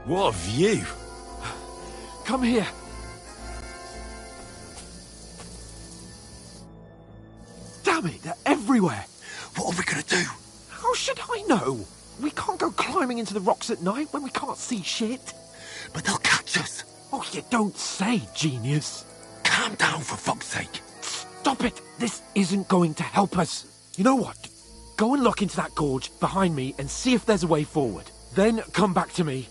What a view! Come here. Damn it, they're everywhere. What are we gonna do? How should I know? We can't go climbing into the rocks at night when we can't see shit. But they'll catch us. Oh, you don't say, genius. Calm down, for fuck's sake. Stop it. This isn't going to help us. You know what? Go and look into that gorge behind me and see if there's a way forward. Then come back to me.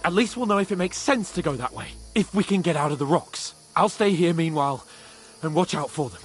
At least we'll know if it makes sense to go that way. If we can get out of the rocks. I'll stay here meanwhile and watch out for them.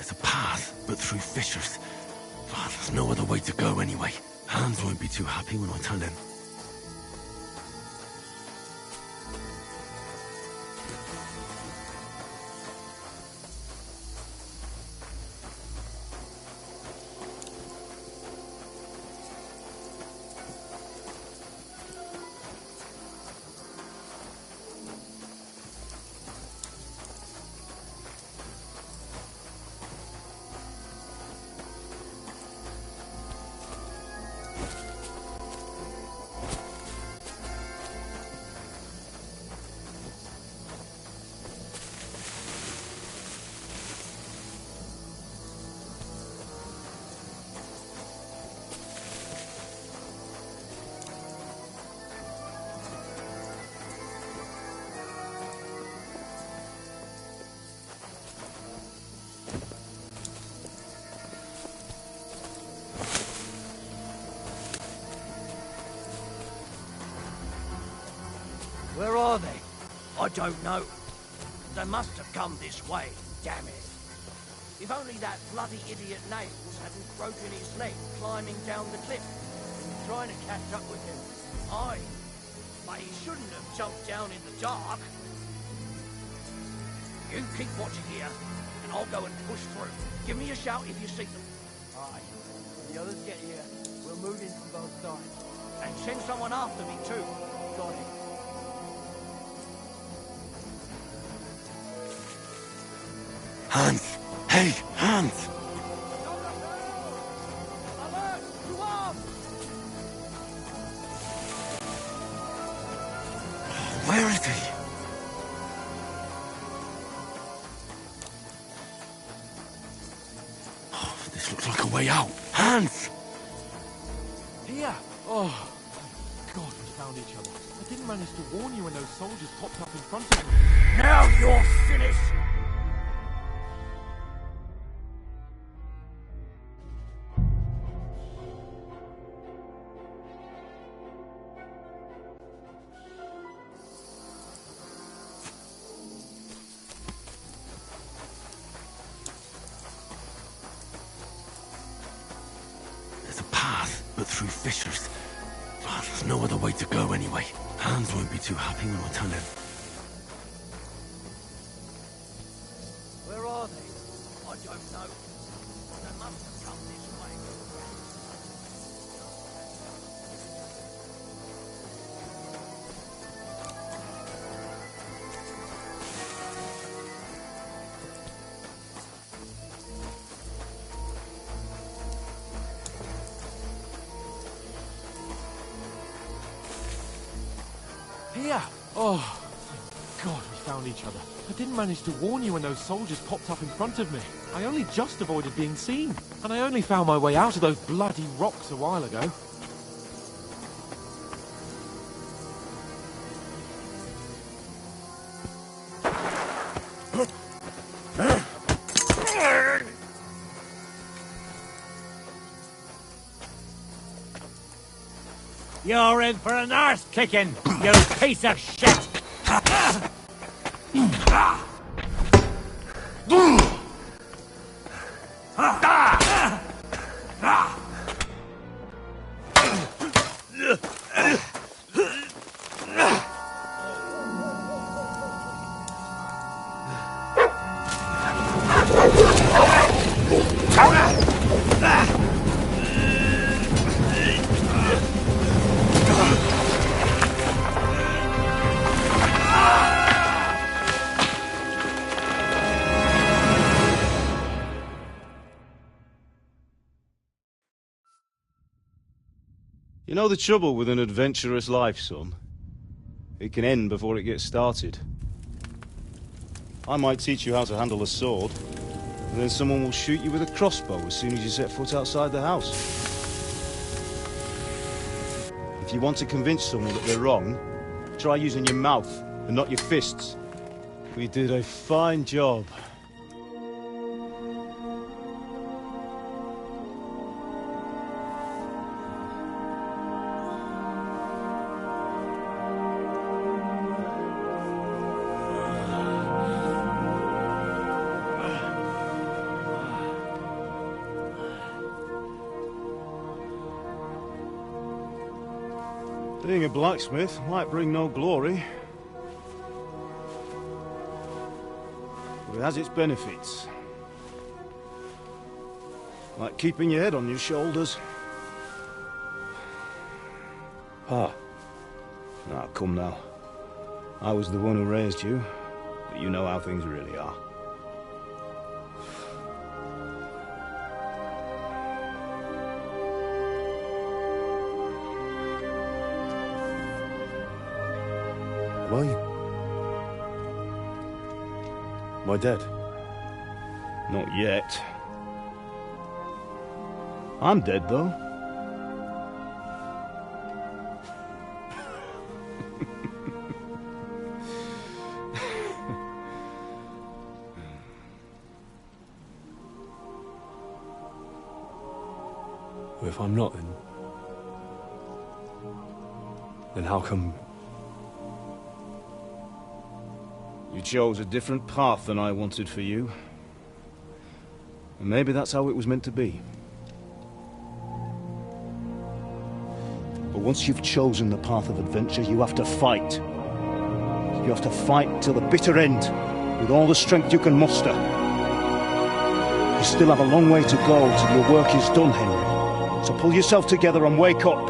There's a path, but through fissures. Oh, there's no other way to go anyway. Hans won't be too happy when I tell him. Where are they? I don't know. They must have come this way, damn it. If only that bloody idiot Nails hadn't broken his leg climbing down the cliff. Trying to catch up with him. Aye. But he shouldn't have jumped down in the dark. You keep watching here, and I'll go and push through. Give me a shout if you see them. Aye. When the others get here, we'll move in from both sides. And send someone after me too. Got it. Hans! Hey, Hans! Alert! You are! Where is he? Oh, this looks like a way out. Hans! Here! Oh, thank God we found each other. I didn't manage to warn you when those soldiers popped up in front of me. Now you're finished! There's a path, but through fissures. Oh, there's no other way to go anyway. Hans won't be too happy when I tell him. Where are they? I don't know. They must have come this way. Here! Oh, thank God we found each other. I didn't manage to warn you when those soldiers popped up in front of me. I only just avoided being seen. And I only found my way out of those bloody rocks a while ago. You're in for an arse kicking, you piece of shit! You know the trouble with an adventurous life, son? It can end before it gets started. I might teach you how to handle a sword, and then someone will shoot you with a crossbow as soon as you set foot outside the house. If you want to convince someone that they're wrong, try using your mouth and not your fists. We did a fine job. Being a blacksmith might bring no glory, but it has its benefits. Like keeping your head on your shoulders. Pa. Now, come now. I was the one who raised you, but you know how things really are. Am I dead? Not yet. I'm dead, though. Well, if I'm not, then how come... You chose a different path than I wanted for you. And maybe that's how it was meant to be. But once you've chosen the path of adventure, you have to fight. You have to fight till the bitter end, with all the strength you can muster. You still have a long way to go till your work is done, Henry. So pull yourself together and wake up.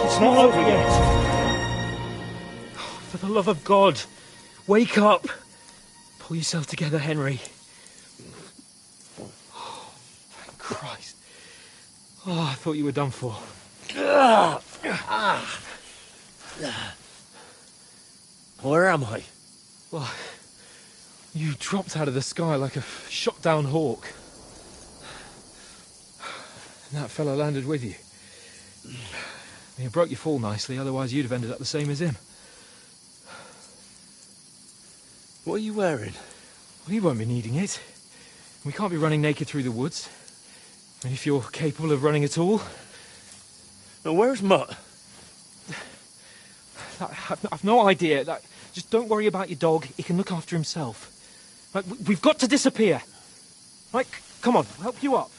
It's not over yet. For the love of God, wake up! Pull yourself together, Henry. Oh, thank Christ. Oh, I thought you were done for. Where am I? Well, you dropped out of the sky like a shot-down hawk. And that fella landed with you. You broke your fall nicely, otherwise you'd have ended up the same as him. What are you wearing? Well, you won't be needing it. We can't be running naked through the woods. And if you're capable of running at all... Now, where's Mutt? I've no idea. Just don't worry about your dog. He can look after himself. Like, we've got to disappear. Right, come on, I'll help you up.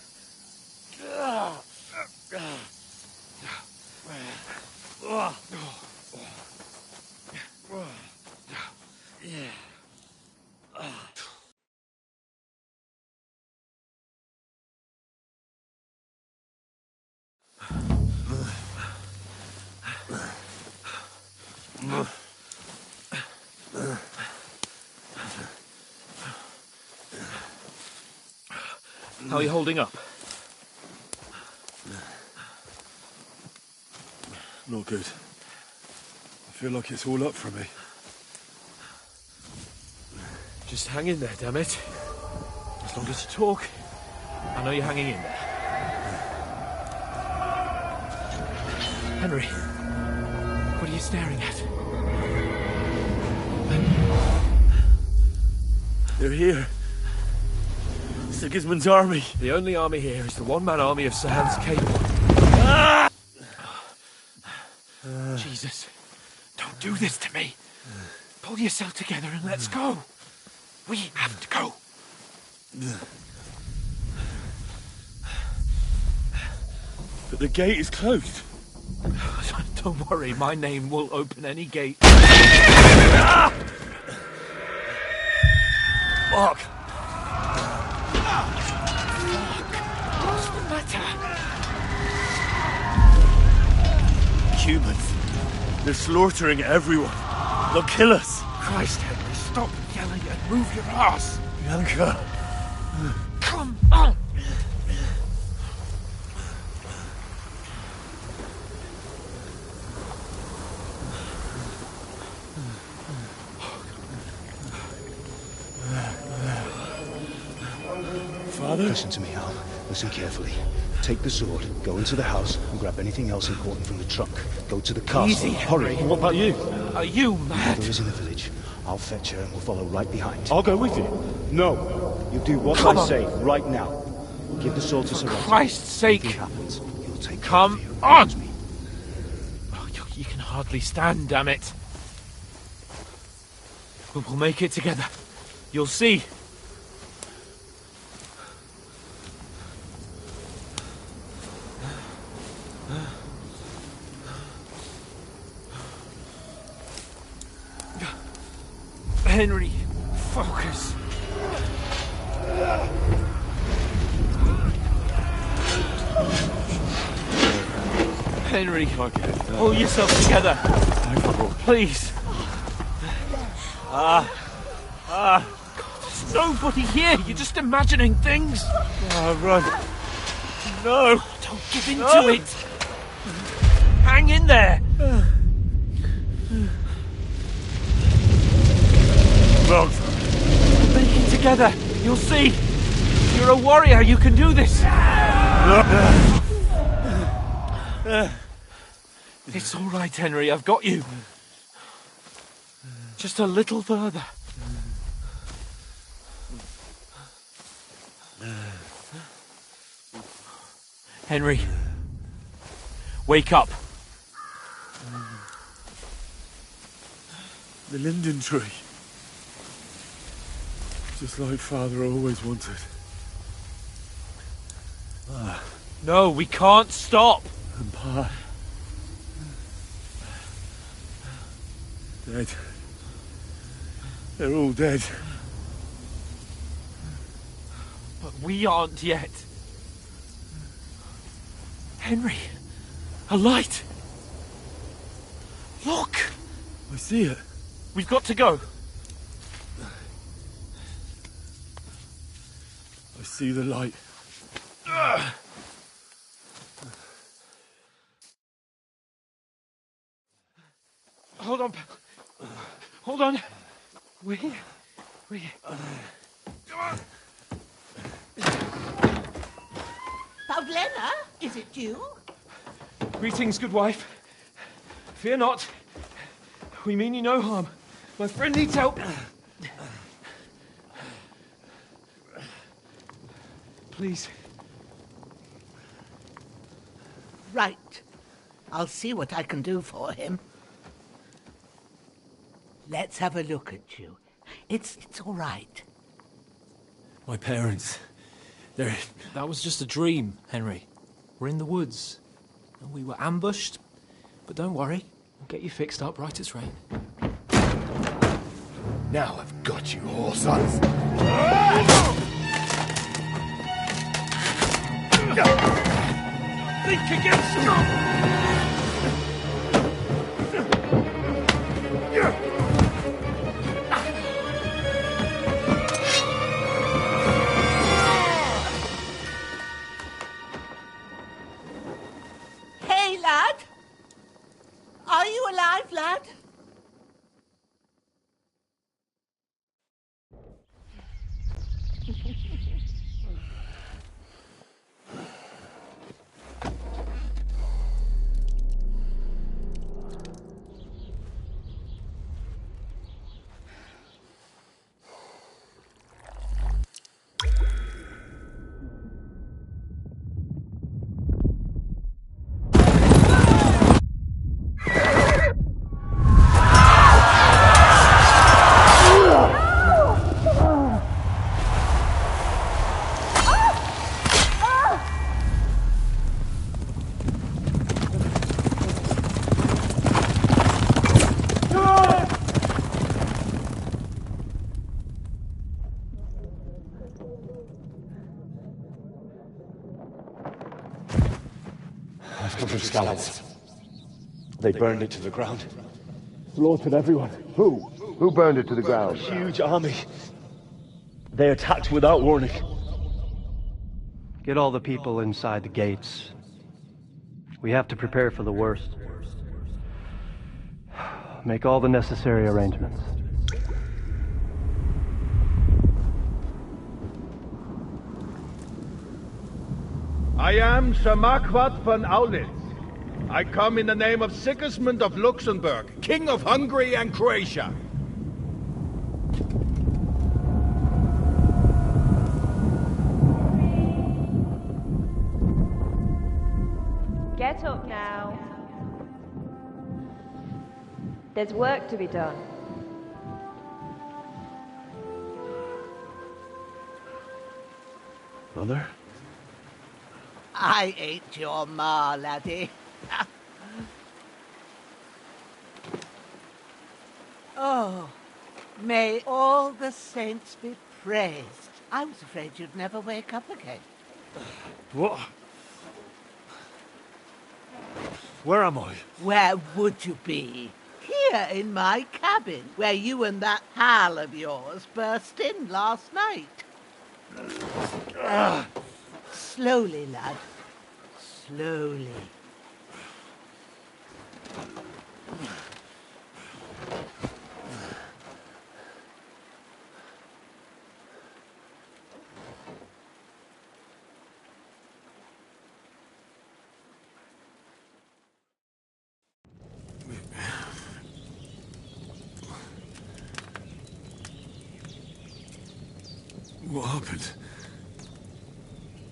How are you holding up? Not good. I feel like it's all up for me. Just hang in there, damn it. As long as you talk, I know you're hanging in there. Henry, what are you staring at? They're here. Sigismund's army. The only army here is the one-man army of Sir Hans Cable. Jesus, don't do this to me. Pull yourself together and let's go. We have to go. But the gate is closed. Don't worry, my name will open any gate. Fuck! What's the matter? Humans. They're slaughtering everyone. They'll kill us. Christ, Henry, stop yelling and move your ass. Bianca. Come on. Father? Listen to me, Al. Listen carefully. Take the sword, go into the house, and grab anything else important from the trunk. Go to the castle. Easy, Hurry. What about you? Are you mad? Mother is in the village. I'll fetch her and we'll follow right behind. I'll go with you. No. You do what Come I on. say right now. Give the sword to For Sir Hans. Christ's sake. If anything happens, you'll take care Come of you. on. Promise me. Oh, you can hardly stand, damn it. But we'll make it together. You'll see. Henry, focus. Henry, pull yourself together. Please. God, there's nobody here. You're just imagining things. Run. No. Don't give in to it. Hang in there. Wrong. Make it together. You'll see. You're a warrior. You can do this. It's all right, Henry. I've got you. Just a little further. Henry, wake up. The linden tree. Just like Father always wanted. No, we can't stop. And Pa. Dead. They're all dead. But we aren't yet. Henry, a light. Look. I see it. We've got to go. I see the light. Hold on. Hold on. We're here. We're here. Come on. Pavlena, is it you? Greetings, good wife. Fear not. We mean you no harm. My friend needs help. Please. Right. I'll see what I can do for him. Let's have a look at you. It's all right. My parents. They're... That was just a dream, Henry. We're in the woods. And we were ambushed. But don't worry. We'll get you fixed up right as rain. Now I've got you, whore sons. Think against Hey, lad! Are you alive, lad? I've come from scouts. They burned it to the ground. Slaughtered everyone. Who? Who burned it to the ground? Huge army. They attacked without warning. Get all the people inside the gates. We have to prepare for the worst. Make all the necessary arrangements. I am Sir Marquardt von Aulitz. I come in the name of Sigismund of Luxembourg, King of Hungary and Croatia. Get up now. There's work to be done. Mother? I ain't your ma, laddie. Oh, May all the saints be praised. I was afraid you'd never wake up again. What? Where am I? Where would you be? Here in my cabin, where you and that pal of yours burst in last night. Slowly, lad. Slowly. What happened?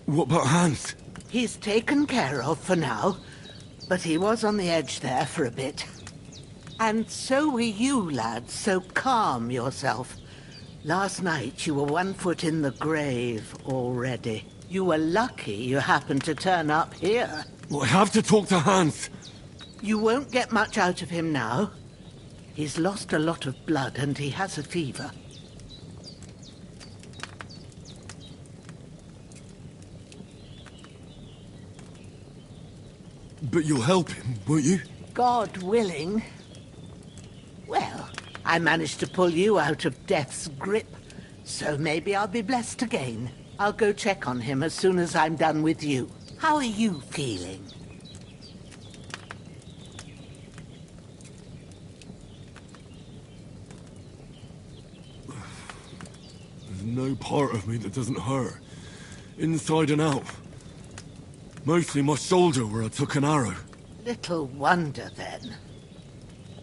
What about Hans? He's taken care of for now, but he was on the edge there for a bit. And so were you, lad, so calm yourself. Last night you were 1 foot in the grave already. You were lucky you happened to turn up here. Well, I have to talk to Hans. You won't get much out of him now. He's lost a lot of blood and he has a fever. But you'll help him, won't you? God willing. Well, I managed to pull you out of death's grip, so maybe I'll be blessed again. I'll go check on him as soon as I'm done with you. How are you feeling? There's no part of me that doesn't hurt. Inside and out. Mostly my shoulder where I took an arrow. Little wonder, then.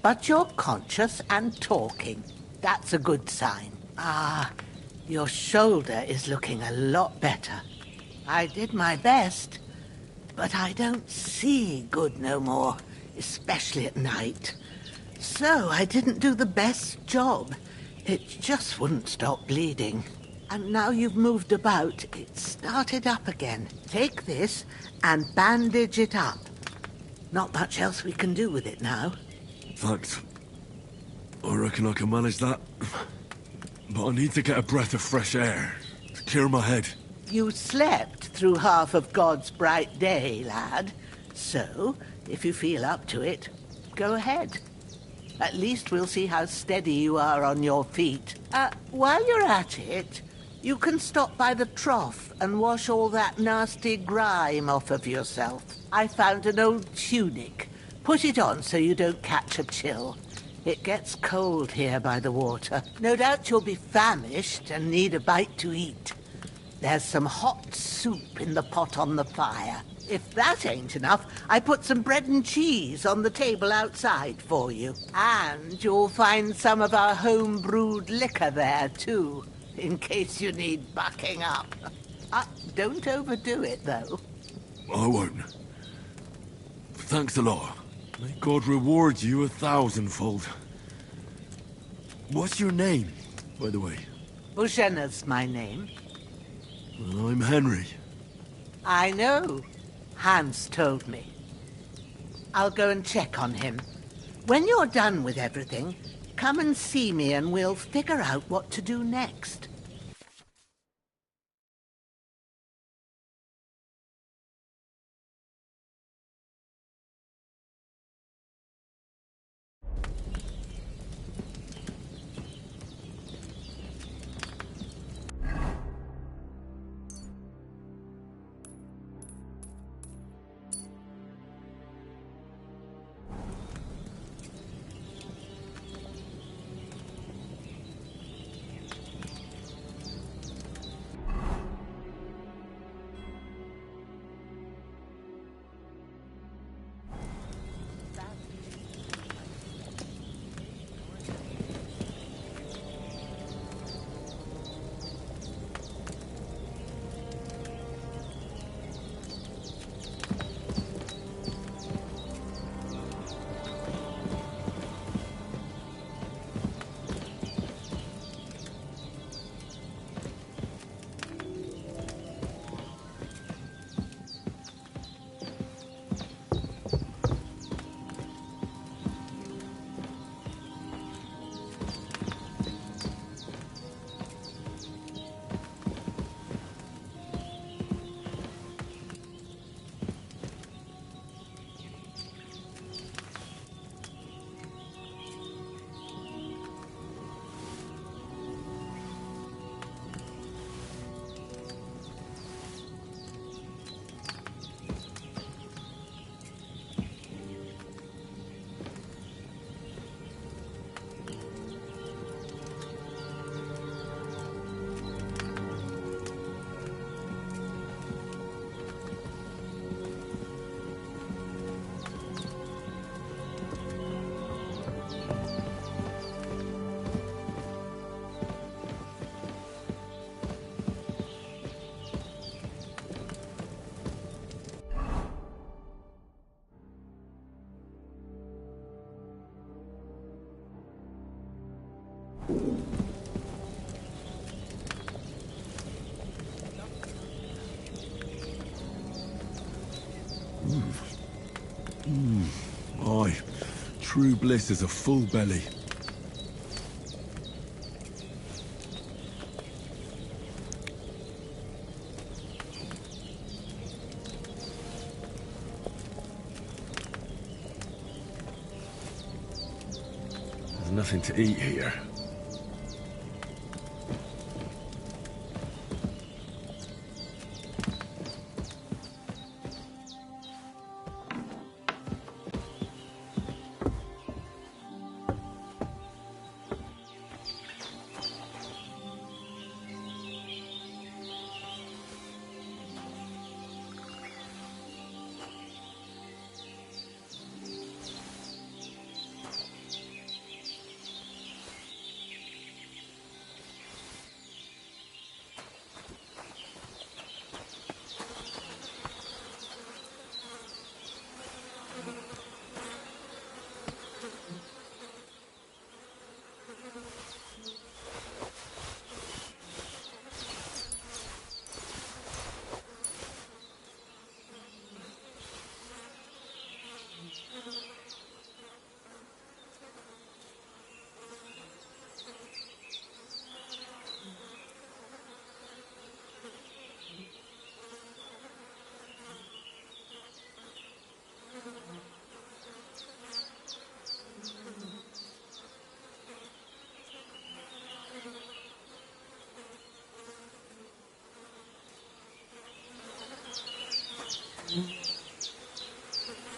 But you're conscious and talking. That's a good sign. Ah, your shoulder is looking a lot better. I did my best, but I don't see good no more, especially at night. So I didn't do the best job. It just wouldn't stop bleeding. And now you've moved about, it started up again. Take this and bandage it up. Not much else we can do with it now. Thanks. I reckon I can manage that. But I need to get a breath of fresh air to clear my head. You slept through half of God's bright day, lad. So, if you feel up to it, go ahead. At least we'll see how steady you are on your feet. While you're at it, you can stop by the trough and wash all that nasty grime off of yourself. I found an old tunic. Put it on so you don't catch a chill. It gets cold here by the water. No doubt you'll be famished and need a bite to eat. There's some hot soup in the pot on the fire. If that ain't enough, I put some bread and cheese on the table outside for you. And you'll find some of our home-brewed liquor there, too, in case you need bucking up. Don't overdo it, though. I won't. Thanks a lot. May God reward you 1,000-fold. What's your name, by the way? Bushenna's my name. Well, I'm Henry. I know. Hans told me. I'll go and check on him. When you're done with everything, come and see me and we'll figure out what to do next. Aye, true bliss is a full belly. There's nothing to eat here.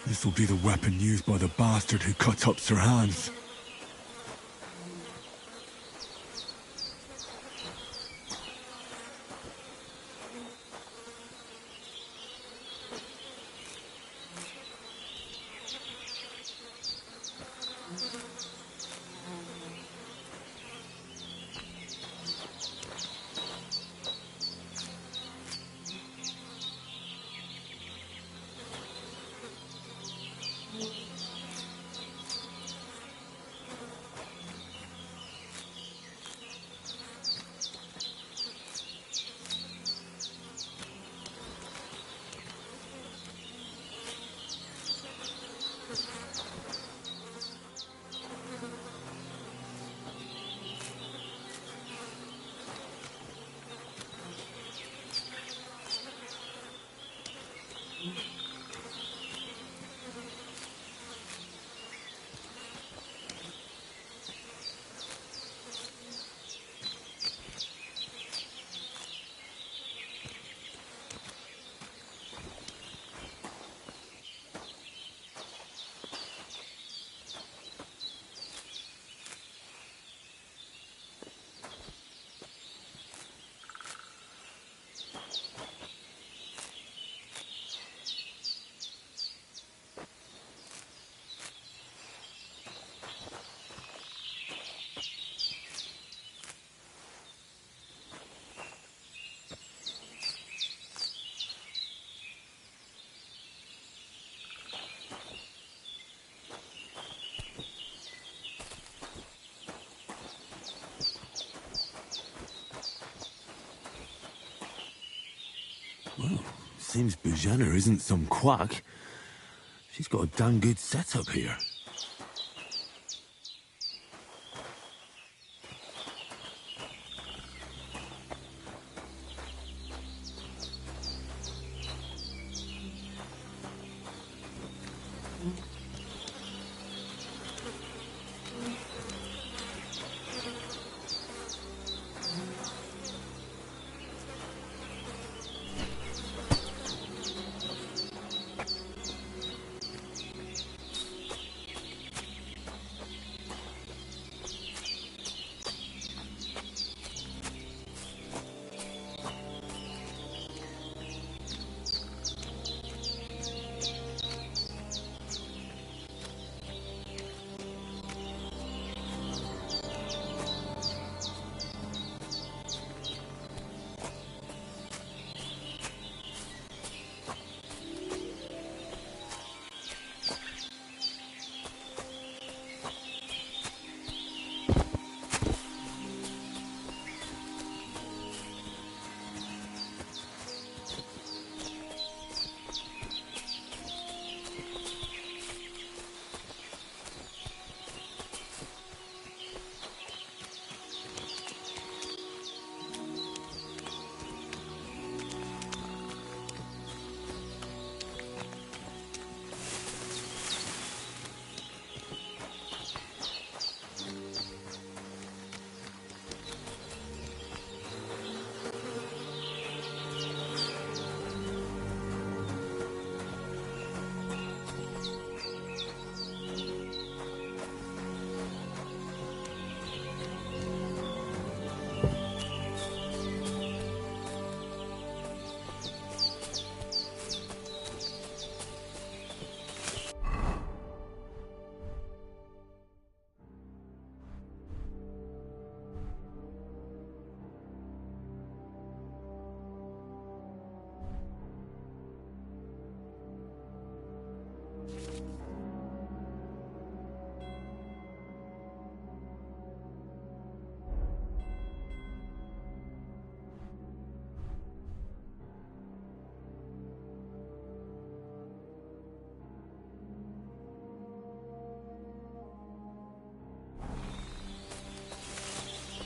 This will be the weapon used by the bastard who cut up Sir Hans. Well, seems Bujana isn't some quack. She's got a damn good setup here.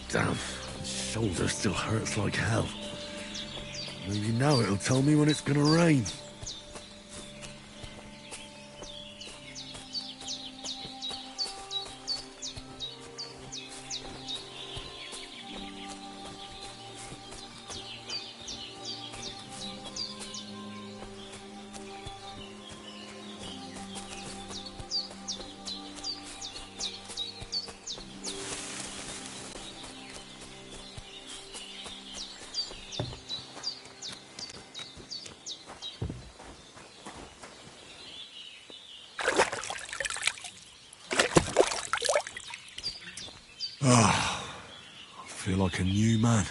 Damn, my shoulder still hurts like hell. Maybe now it'll tell me when it's gonna rain. I feel like a new man.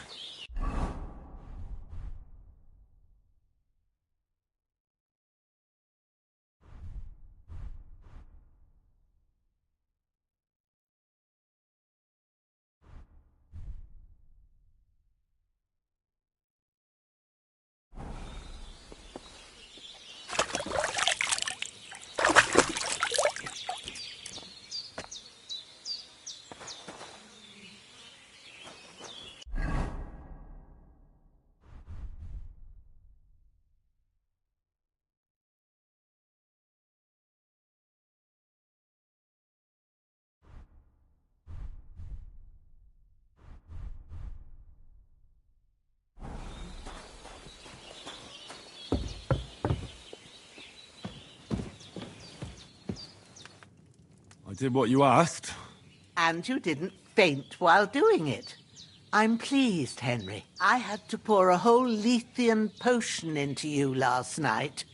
I did what you asked. And you didn't faint while doing it. I'm pleased, Henry. I had to pour a whole Lethean potion into you last night.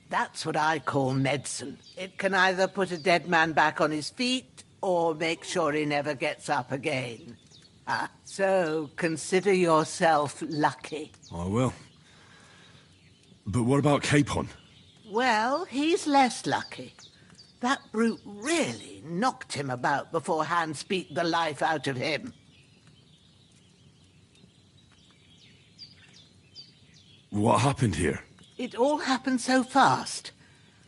That's what I call medicine. It can either put a dead man back on his feet or make sure he never gets up again. So consider yourself lucky. I will. But what about Capon? Well, he's less lucky. That brute really knocked him about before Hans beat the life out of him. What happened here? It all happened so fast.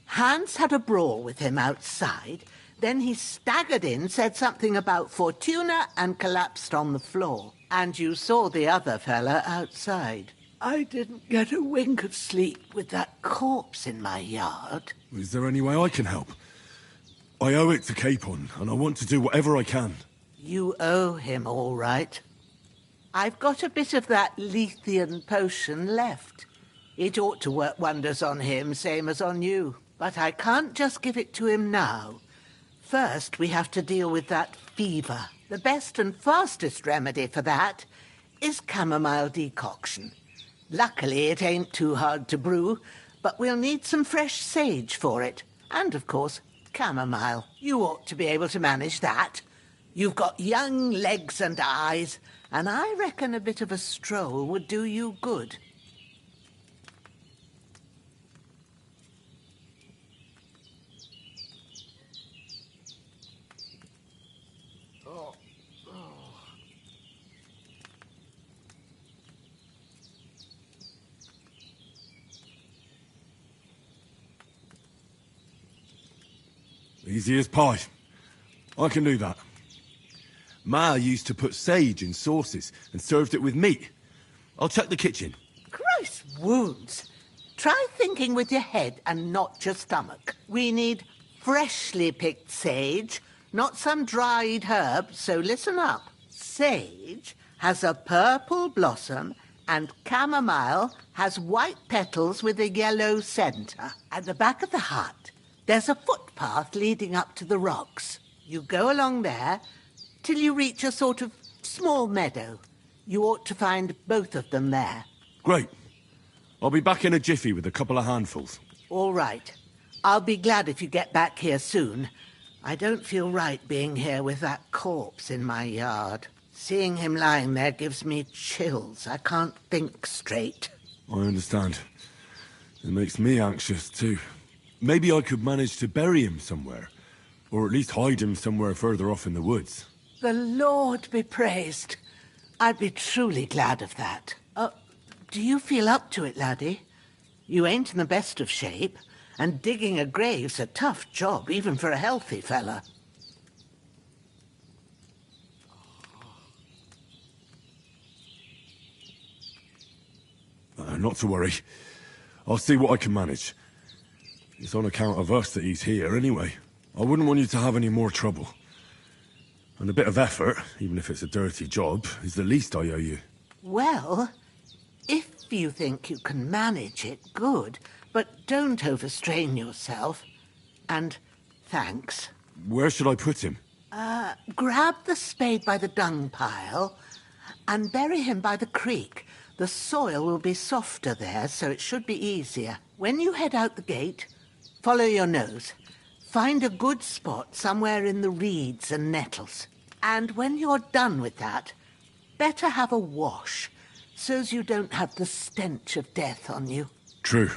Hans had a brawl with him outside, then he staggered in, said something about Fortuna, and collapsed on the floor. And you saw the other fella outside. I didn't get a wink of sleep with that corpse in my yard. Is there any way I can help? I owe it to Capon, and I want to do whatever I can. You owe him, all right. I've got a bit of that Lethean potion left. It ought to work wonders on him, same as on you. But I can't just give it to him now. First, we have to deal with that fever. The best and fastest remedy for that is chamomile decoction. Luckily, it ain't too hard to brew, but we'll need some fresh sage for it. And, of course, chamomile. You ought to be able to manage that. You've got young legs and eyes, and I reckon a bit of a stroll would do you good. Easy as pie. I can do that. Ma used to put sage in sauces and served it with meat. I'll check the kitchen. Gross wounds. Try thinking with your head and not your stomach. We need freshly picked sage, not some dried herb, so listen up. Sage has a purple blossom and chamomile has white petals with a yellow centre. At the back of the hut, there's a footpath leading up to the rocks. You go along there till you reach a sort of small meadow. You ought to find both of them there. Great. I'll be back in a jiffy with a couple of handfuls. All right. I'll be glad if you get back here soon. I don't feel right being here with that corpse in my yard. Seeing him lying there gives me chills. I can't think straight. I understand. It makes me anxious, too. Maybe I could manage to bury him somewhere. Or at least hide him somewhere further off in the woods. The Lord be praised. I'd be truly glad of that. Do you feel up to it, laddie? You ain't in the best of shape, and digging a grave's a tough job, even for a healthy fella. Not to worry. I'll see what I can manage. It's on account of us that he's here anyway. I wouldn't want you to have any more trouble. And a bit of effort, even if it's a dirty job, is the least I owe you. Well, if you think you can manage it, good. But don't overstrain yourself. And thanks. Where should I put him? Grab the spade by the dung pile and bury him by the creek. The soil will be softer there, so it should be easier. When you head out the gate, follow your nose. Find a good spot somewhere in the reeds and nettles. And when you're done with that, better have a wash, so's you don't have the stench of death on you. True.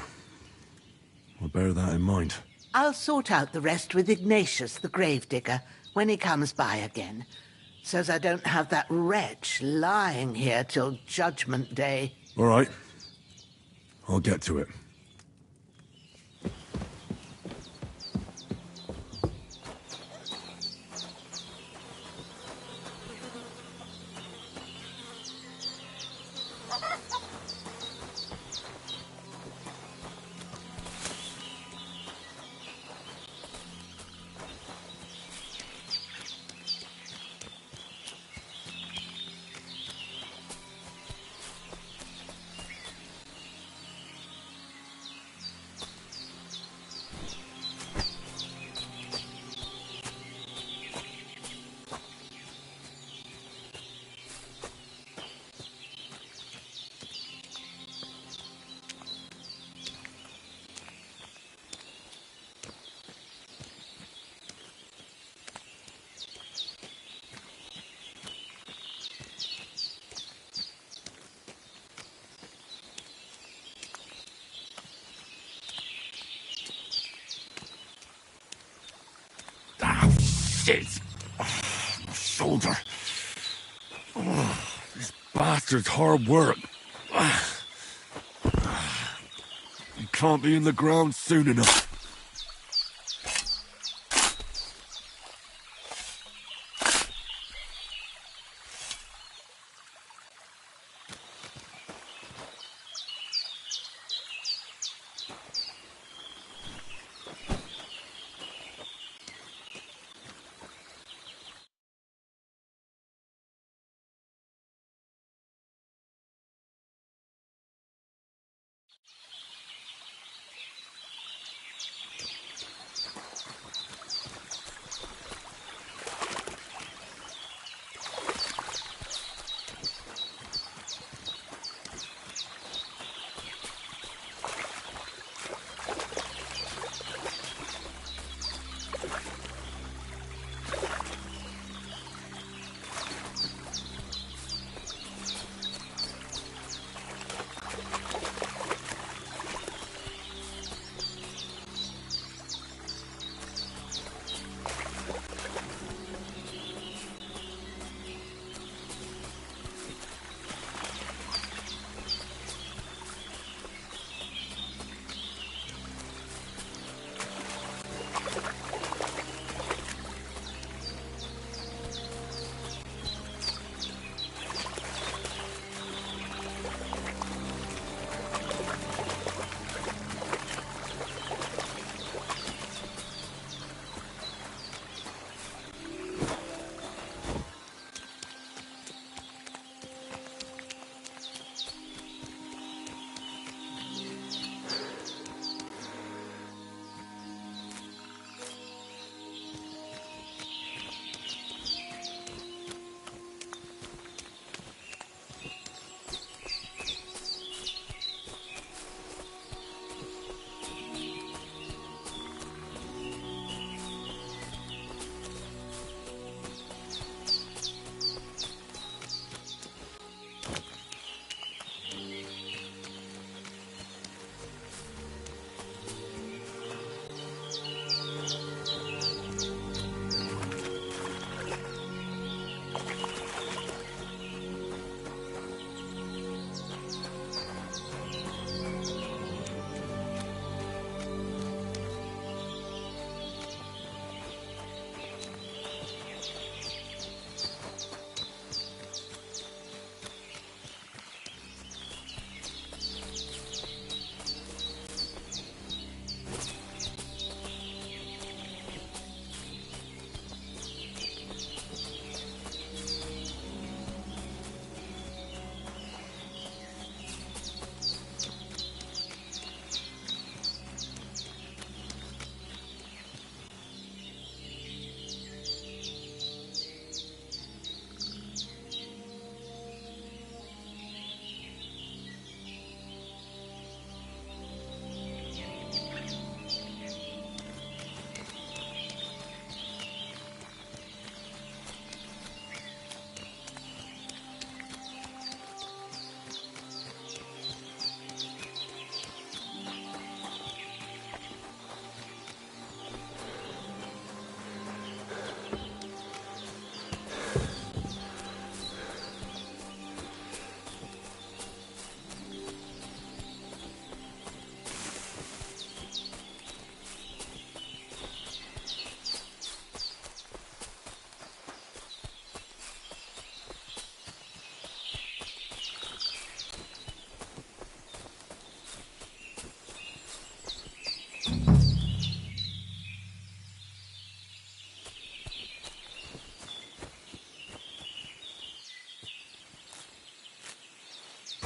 I'll bear that in mind. I'll sort out the rest with Ignatius, the gravedigger, when he comes by again, so's I don't have that wretch lying here till Judgment Day. All right. I'll get to it. Shit! My shoulder. This bastard's hard work. He can't be in the ground soon enough.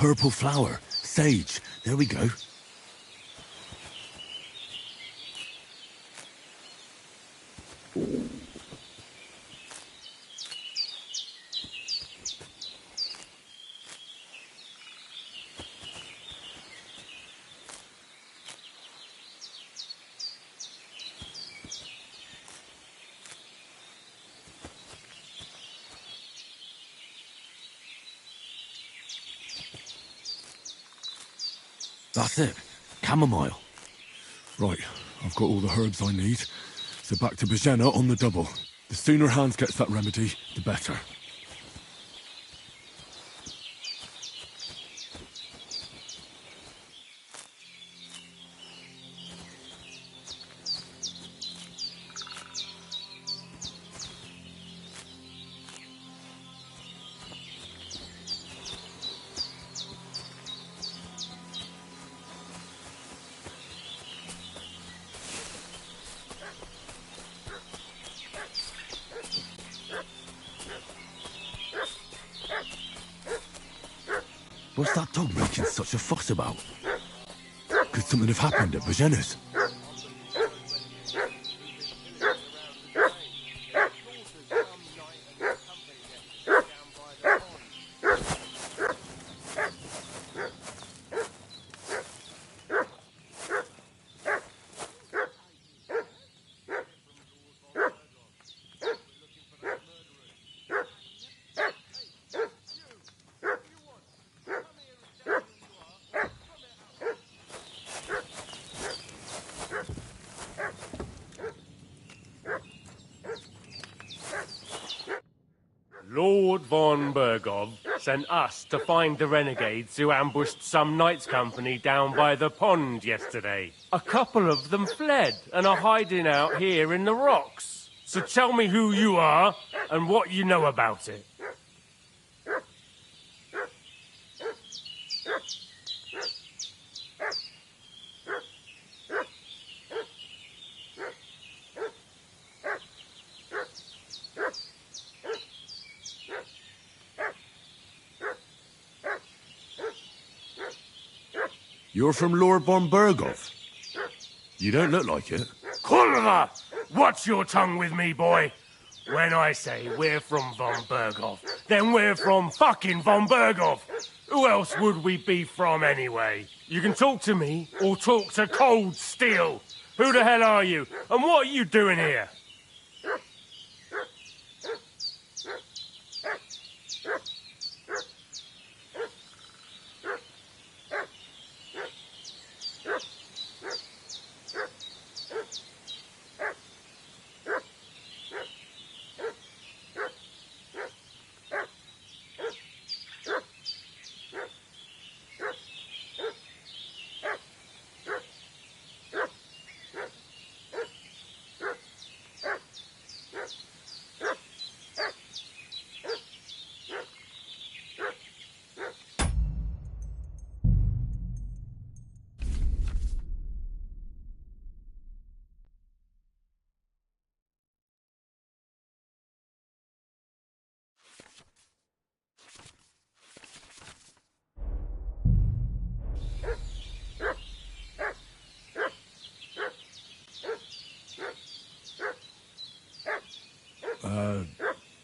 purple flower. Sage. There we go. That's it. Chamomile. Right, I've got all the herbs I need. So back to Bajena on the double. The sooner Hans gets that remedy, the better. What's that dog making such a fuss about? Could something have happened at Bajena's? Lord von Bergov sent us to find the renegades who ambushed some knights' company down by the pond yesterday. A couple of them fled and are hiding out here in the rocks. So tell me who you are and what you know about it. You're from Lord von Bergov? You don't look like it. Kulva! Watch your tongue with me, boy. When I say we're from von Bergov, then we're from fucking von Bergov. Who else would we be from anyway? You can talk to me or talk to cold steel. Who the hell are you? And what are you doing here?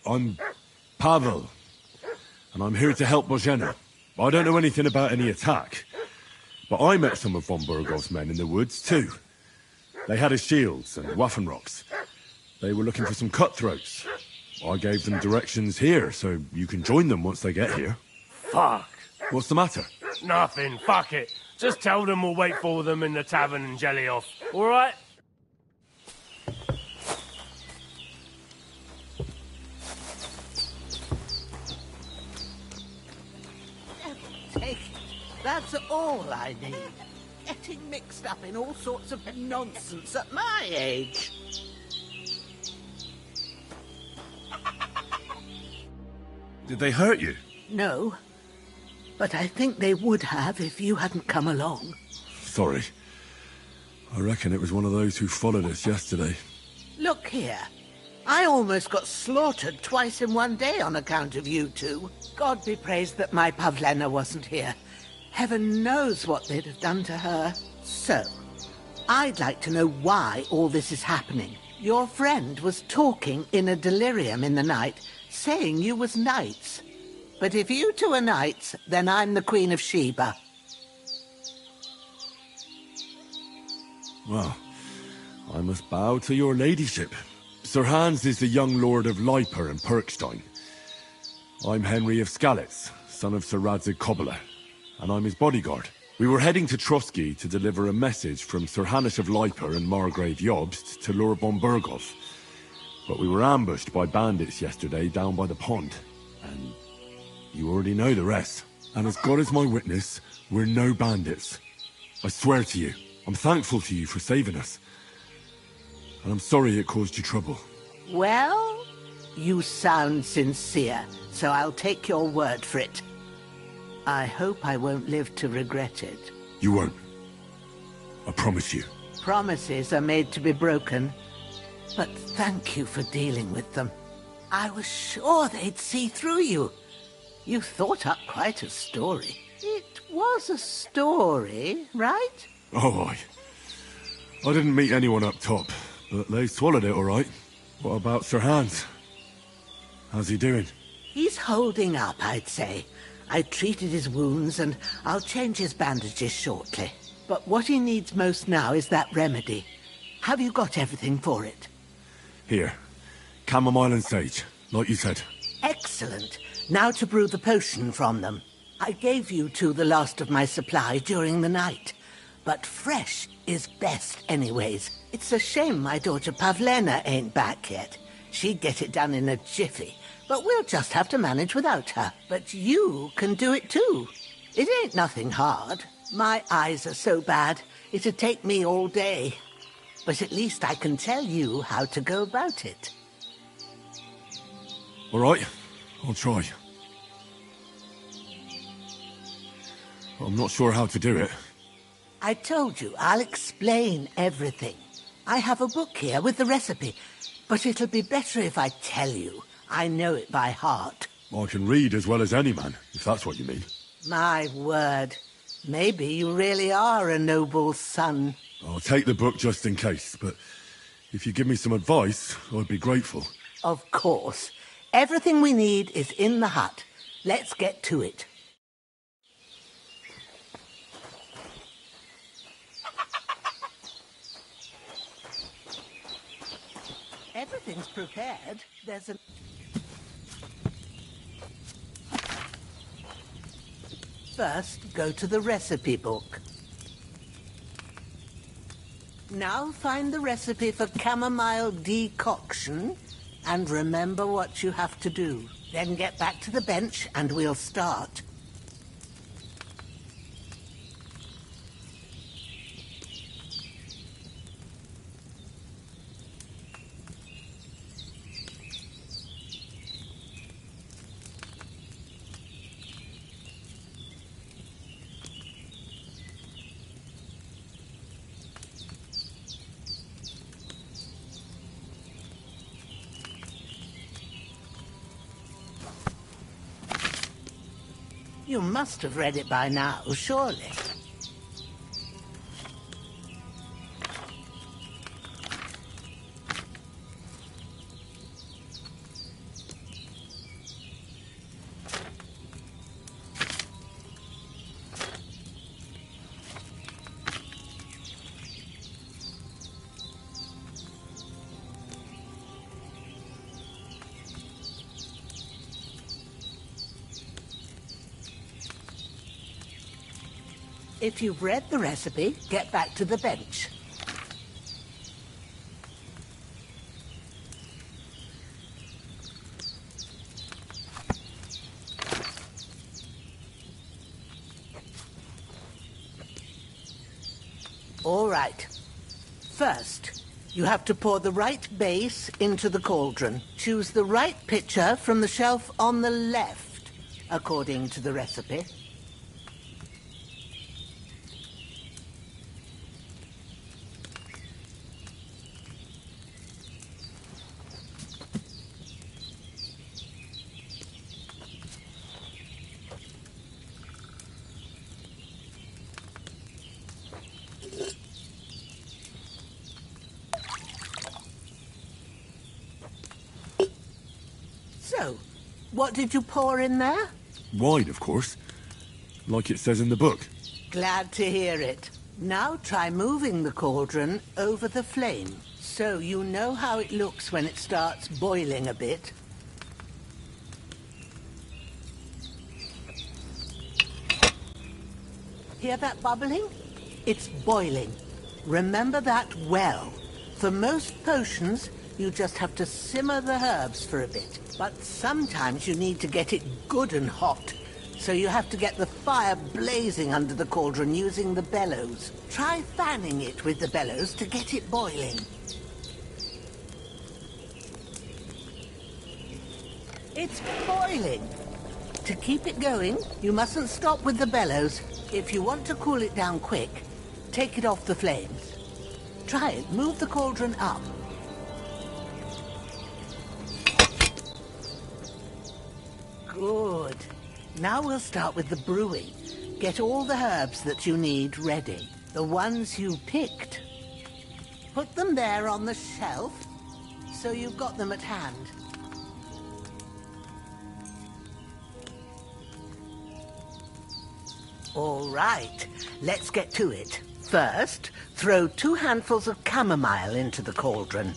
I'm Pavel, and I'm here to help Bojena. I don't know anything about any attack, but I met some of von Bergov's men in the woods, too. They had his shields and Waffenrocks. They were looking for some cutthroats. I gave them directions here, so you can join them once they get here. Fuck. What's the matter? Nothing, fuck it. Just tell them we'll wait for them in the tavern in Jelioff, all right? Take it. That's all I need. Getting mixed up in all sorts of nonsense at my age. Did they hurt you? No, but I think they would have if you hadn't come along. Sorry. I reckon it was one of those who followed us yesterday. Look here. I almost got slaughtered twice in one day on account of you two. God be praised that my Pavlena wasn't here. Heaven knows what they'd have done to her. So, I'd like to know why all this is happening. Your friend was talking in a delirium in the night, saying you was knights. But if you two are knights, then I'm the Queen of Sheba. Well, I must bow to your ladyship. Sir Hans is the young lord of Leiper and Perkstein. I'm Henry of Skalitz, son of Sir Radzig Kobyla, and I'm his bodyguard. We were heading to Trotsky to deliver a message from Sir Hanush of Leiper and Margrave Jobst to Lord von Berghoff. But we were ambushed by bandits yesterday down by the pond, and you already know the rest. And as God is my witness, we're no bandits. I swear to you, I'm thankful to you for saving us. And I'm sorry it caused you trouble. Well, you sound sincere, so I'll take your word for it. I hope I won't live to regret it. You won't. I promise you. Promises are made to be broken, but thank you for dealing with them. I was sure they'd see through you. You thought up quite a story. It was a story, right? Oh, I didn't meet anyone up top, but they swallowed it all right. What about Sir Hans? How's he doing? He's holding up, I'd say. I treated his wounds, and I'll change his bandages shortly. But what he needs most now is that remedy. Have you got everything for it? Here. Chamomile and sage, like you said. Excellent. Now to brew the potion from them. I gave you two the last of my supply during the night. But fresh is best anyways. It's a shame my daughter Pavlena ain't back yet. She'd get it done in a jiffy. But we'll just have to manage without her. But you can do it too. It ain't nothing hard. My eyes are so bad, it'd take me all day. But at least I can tell you how to go about it. All right, I'll try. I'm not sure how to do it. I told you, I'll explain everything. I have a book here with the recipe, but it'll be better if I tell you. I know it by heart. I can read as well as any man, if that's what you mean. My word. Maybe you really are a noble son. I'll take the book just in case, but if you give me some advice, I'd be grateful. Of course. Everything we need is in the hut. Let's get to it. Everything's prepared. There's a... First, go to the recipe book. Now find the recipe for chamomile decoction, and remember what you have to do. Then get back to the bench, and we'll start. You must have read it by now, surely. If you've read the recipe, get back to the bench. All right. First, you have to pour the right base into the cauldron. Choose the right pitcher from the shelf on the left, according to the recipe. So, what did you pour in there? Wine, of course. Like it says in the book. Glad to hear it. Now try moving the cauldron over the flame, so you know how it looks when it starts boiling a bit. Hear that bubbling? It's boiling. Remember that well. For most potions, you just have to simmer the herbs for a bit. But sometimes you need to get it good and hot. So you have to get the fire blazing under the cauldron using the bellows. Try fanning it with the bellows to get it boiling. It's boiling. To keep it going, you mustn't stop with the bellows. If you want to cool it down quick, take it off the flames. Try it. Move the cauldron up. Good. Now we'll start with the brewing. Get all the herbs that you need ready. The ones you picked. Put them there on the shelf, so you've got them at hand. All right, let's get to it. First, throw 2 handfuls of chamomile into the cauldron.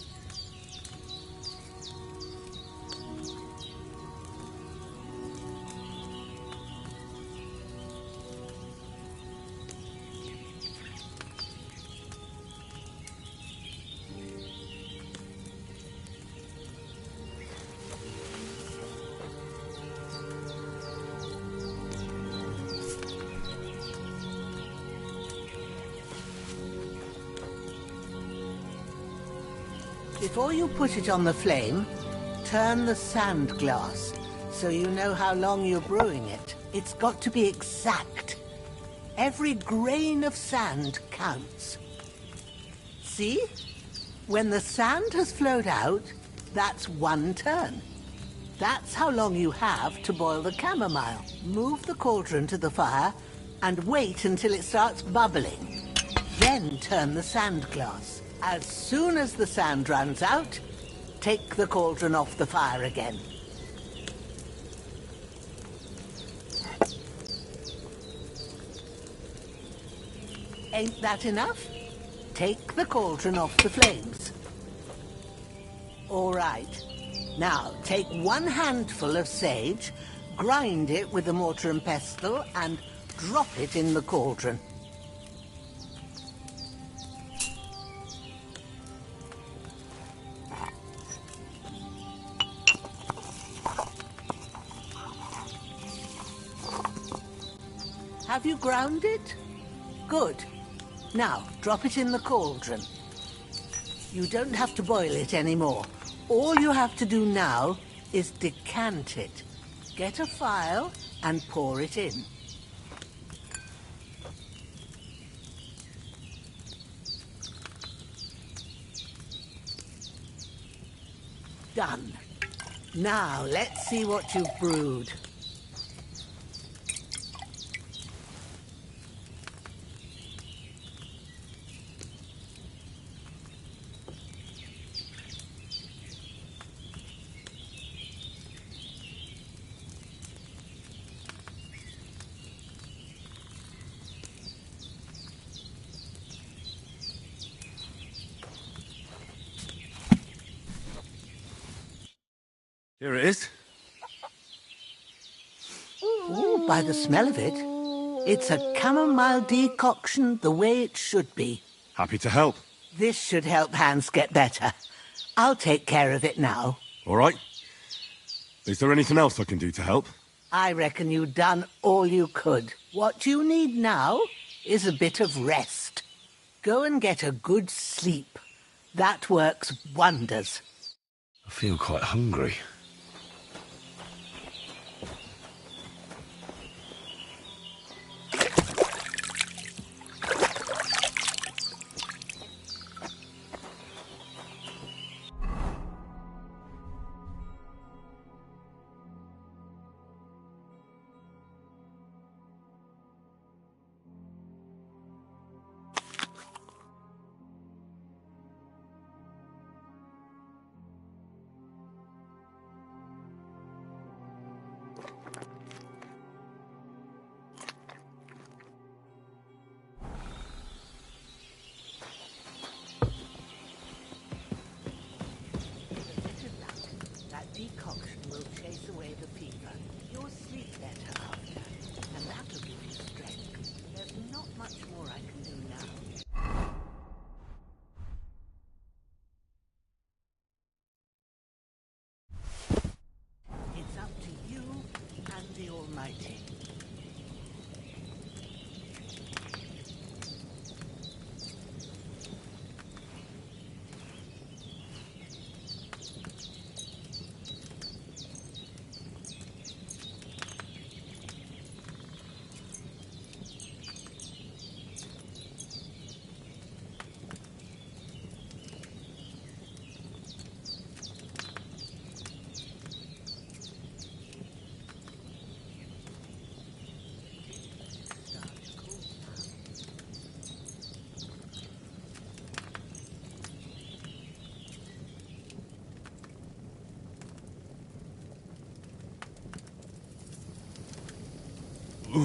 Before you put it on the flame, turn the sand glass so you know how long you're brewing it. It's got to be exact. Every grain of sand counts. See? When the sand has flowed out, that's 1 turn. That's how long you have to boil the chamomile. Move the cauldron to the fire and wait until it starts bubbling. Then turn the sand glass. As soon as the sand runs out, take the cauldron off the fire again. Ain't that enough? Take the cauldron off the flames. All right. Now, take 1 handful of sage, grind it with a mortar and pestle, and drop it in the cauldron. Have you ground it? Good. Now, drop it in the cauldron. You don't have to boil it anymore. All you have to do now is decant it. Get a phial and pour it in. Done. Now, let's see what you've brewed. Here it is. Ooh, by the smell of it, it's a chamomile decoction the way it should be. Happy to help. This should help Hans get better. I'll take care of it now. All right. Is there anything else I can do to help? I reckon you've done all you could. What you need now is a bit of rest. Go and get a good sleep. That works wonders. I feel quite hungry. Almighty.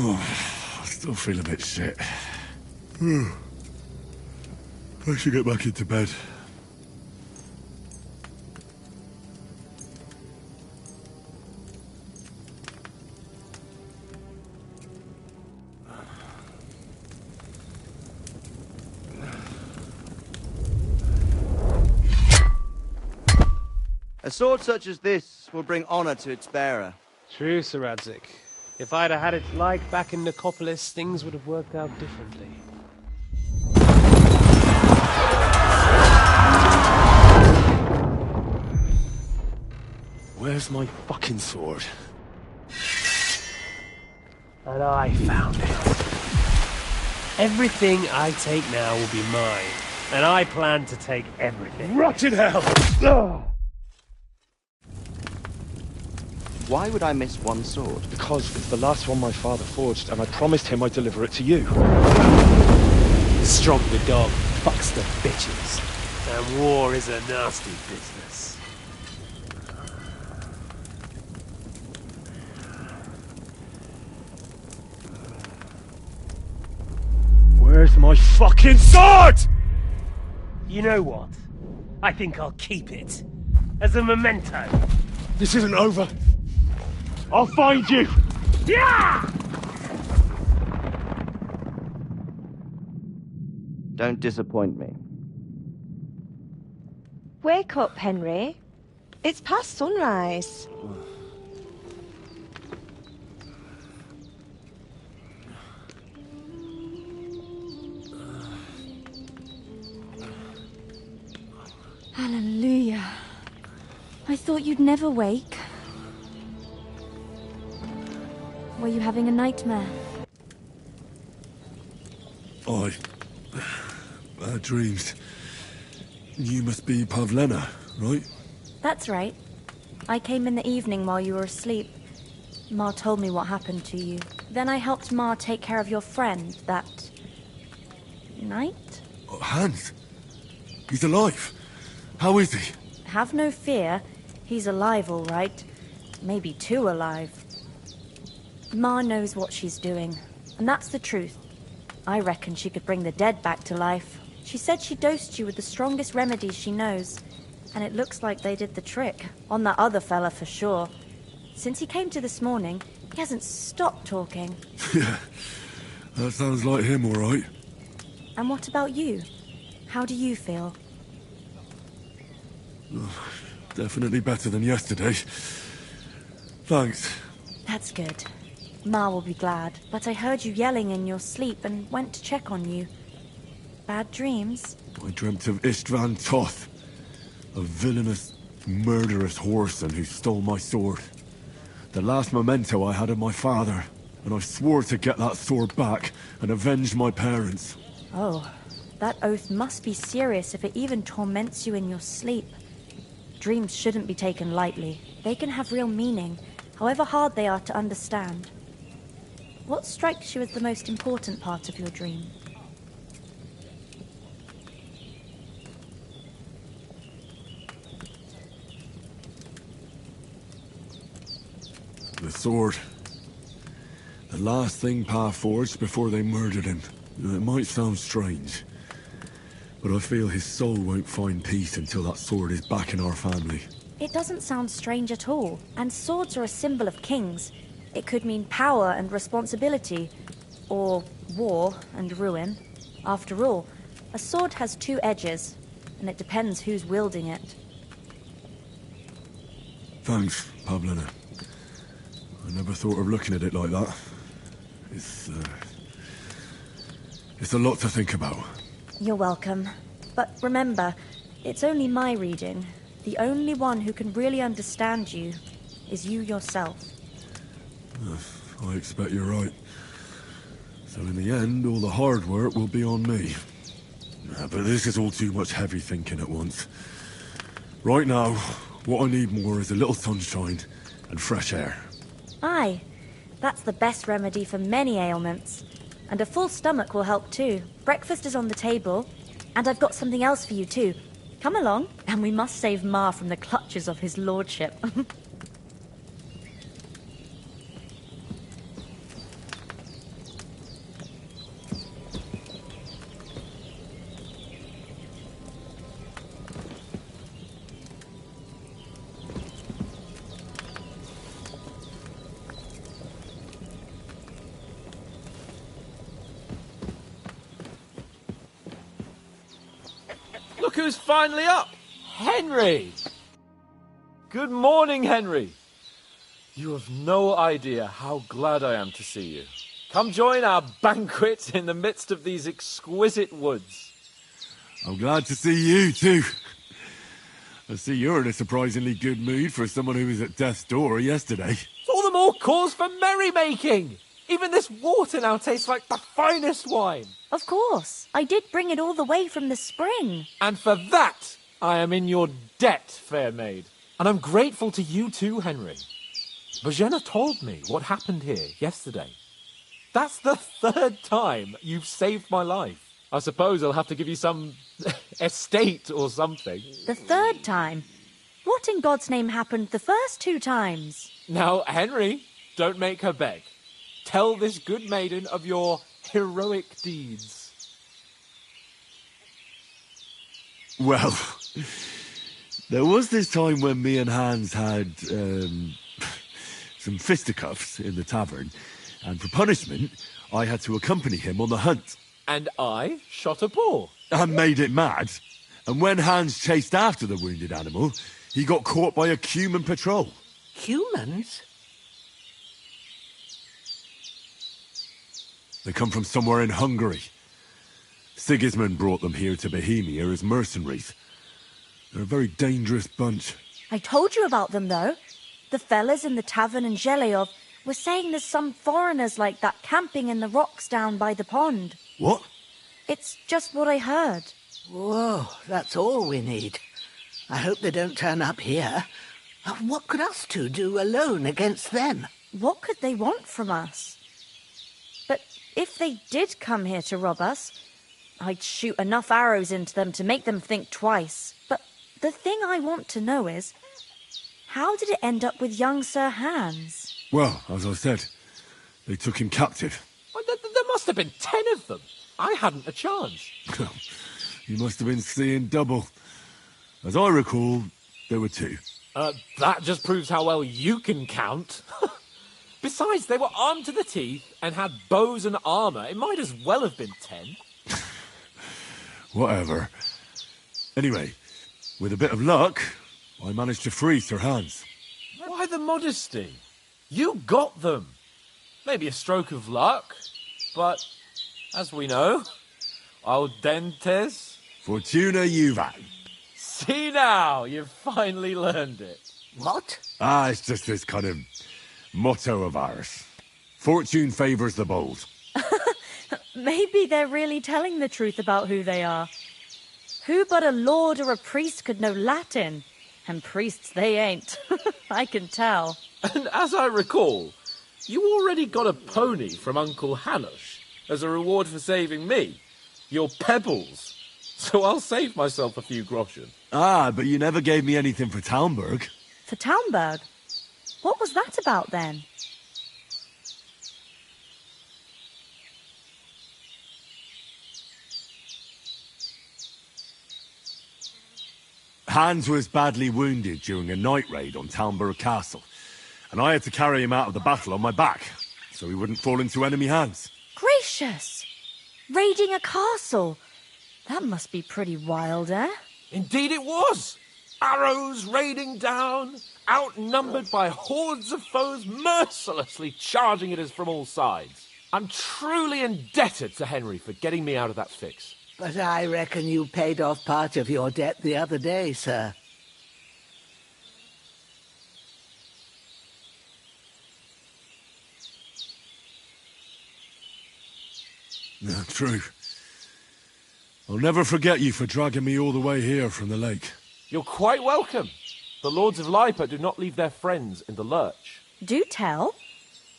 I still feel a bit shit. I should get back into bed. A sword such as this will bring honor to its bearer. True, Sir Radzik. If I'd have had it like back in Nicopolis, things would have worked out differently. Where's my fucking sword? And I found it. Everything I take now will be mine, and I plan to take everything. Rotten hell! Ugh. Why would I miss one sword? Because it's the last one my father forged, and I promised him I'd deliver it to you. Strong the dog, fucks the bitches. And war is a nasty business. Where's my fucking sword? You know what? I think I'll keep it. As a memento. This isn't over. I'll find you! Yeah! Don't disappoint me. Wake up, Henry. It's past sunrise. Hallelujah. I thought you'd never wake. Were you having a nightmare? Bad dreams. You must be Pavlena, right? That's right. I came in the evening while you were asleep. Ma told me what happened to you. Then I helped Ma take care of your friend that night? Hans? He's alive. How is he? Have no fear. He's alive, all right. Maybe too alive. Ma knows what she's doing, and that's the truth. I reckon she could bring the dead back to life. She said she dosed you with the strongest remedies she knows, and it looks like they did the trick. On that other fella for sure. Since he came to this morning, he hasn't stopped talking. Yeah, that sounds like him, all right. And what about you? How do you feel? Definitely better than yesterday. Thanks. That's good. Ma will be glad, but I heard you yelling in your sleep and went to check on you. Bad dreams? I dreamt of Istvan Toth, a villainous, murderous whoreson who stole my sword. The last memento I had of my father, and I swore to get that sword back and avenge my parents. Oh, that oath must be serious if it even torments you in your sleep. Dreams shouldn't be taken lightly. They can have real meaning, however hard they are to understand. What strikes you as the most important part of your dream? The sword. The last thing Pa forged before they murdered him. It might sound strange, but I feel his soul won't find peace until that sword is back in our family. It doesn't sound strange at all, and swords are a symbol of kings. It could mean power and responsibility, or war and ruin. After all, a sword has two edges, and it depends who's wielding it. Thanks, Pavlena. I never thought of looking at it like that. It's a lot to think about. You're welcome. But remember, it's only my reading. The only one who can really understand you is you yourself. I expect you're right. So in the end, all the hard work will be on me. But this is all too much heavy thinking at once. Right now, what I need more is a little sunshine and fresh air. Aye, that's the best remedy for many ailments. And a full stomach will help too. Breakfast is on the table, and I've got something else for you too. Come along, and we must save Ma from the clutches of his lordship. Look who's finally up! Henry! Good morning, Henry. You have no idea how glad I am to see you. Come join our banquet in the midst of these exquisite woods. I'm glad to see you, too. I see you're in a surprisingly good mood for someone who was at death's door yesterday. It's all the more cause for merrymaking! Even this water now tastes like the finest wine. Of course. I did bring it all the way from the spring. And for that, I am in your debt, fair maid. And I'm grateful to you too, Henry. Bojena told me what happened here yesterday. That's the third time you've saved my life. I suppose I'll have to give you some estate or something. The third time? What in God's name happened the first 2 times? Now, Henry, don't make her beg. Tell this good maiden of your heroic deeds. Well, there was this time when me and Hans had some fisticuffs in the tavern, and for punishment, I had to accompany him on the hunt. And I shot a boar. And made it mad. And when Hans chased after the wounded animal, he got caught by a human patrol. Humans? They come from somewhere in Hungary. Sigismund brought them here to Bohemia as mercenaries. They're a very dangerous bunch. I told you about them, though. The fellas in the tavern in Zheleyov were saying there's some foreigners like that camping in the rocks down by the pond. What? It's just what I heard. Whoa, that's all we need. I hope they don't turn up here. What could us two do alone against them? What could they want from us? But if they did come here to rob us, I'd shoot enough arrows into them to make them think twice. But the thing I want to know is, how did it end up with young Sir Hans? Well, as I said, they took him captive. Well, there must have been 10 of them. I hadn't a chance. You must have been seeing double. As I recall, there were 2. That just proves how well you can count. Besides, they were armed to the teeth and had bows and armour. It might as well have been 10. Whatever. Anyway, with a bit of luck, I managed to free Sir Hans. Why the modesty? You got them. Maybe a stroke of luck, but as we know, audentes Fortuna juvat. See now, you've finally learned it. What? It's just this kind of motto of ours. Fortune favours the bold. Maybe they're really telling the truth about who they are. Who but a lord or a priest could know Latin? And priests they ain't. I can tell. And as I recall, you already got a pony from Uncle Hanush as a reward for saving me. Your pebbles. So I'll save myself a few groschen. But you never gave me anything for Talmberg. For Talmberg? What was that about then? Hans was badly wounded during a night raid on Talmberg Castle, and I had to carry him out of the battle on my back, so he wouldn't fall into enemy hands. Gracious! Raiding a castle? That must be pretty wild, eh? Indeed it was! arrows raining down, outnumbered by hordes of foes mercilessly charging at us from all sides. I'm truly indebted to Henry for getting me out of that fix. But I reckon you paid off part of your debt the other day, sir. Yeah, true. I'll never forget you for dragging me all the way here from the lake. You're quite welcome. The Lords of Lipa do not leave their friends in the lurch. Do tell.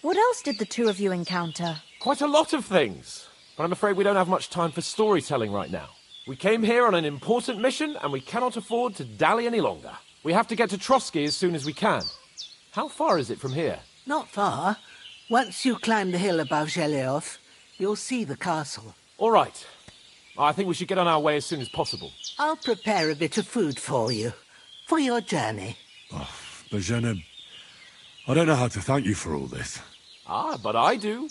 What else did the two of you encounter? Quite a lot of things. But I'm afraid we don't have much time for storytelling right now. We came here on an important mission, and we cannot afford to dally any longer. We have to get to Trotsky as soon as we can. How far is it from here? Not far. Once you climb the hill above Zheleov, you'll see the castle. All right. I think we should get on our way as soon as possible. I'll prepare a bit of food for you, for your journey. Oh, Bozhena, I don't know how to thank you for all this. Ah, but I do.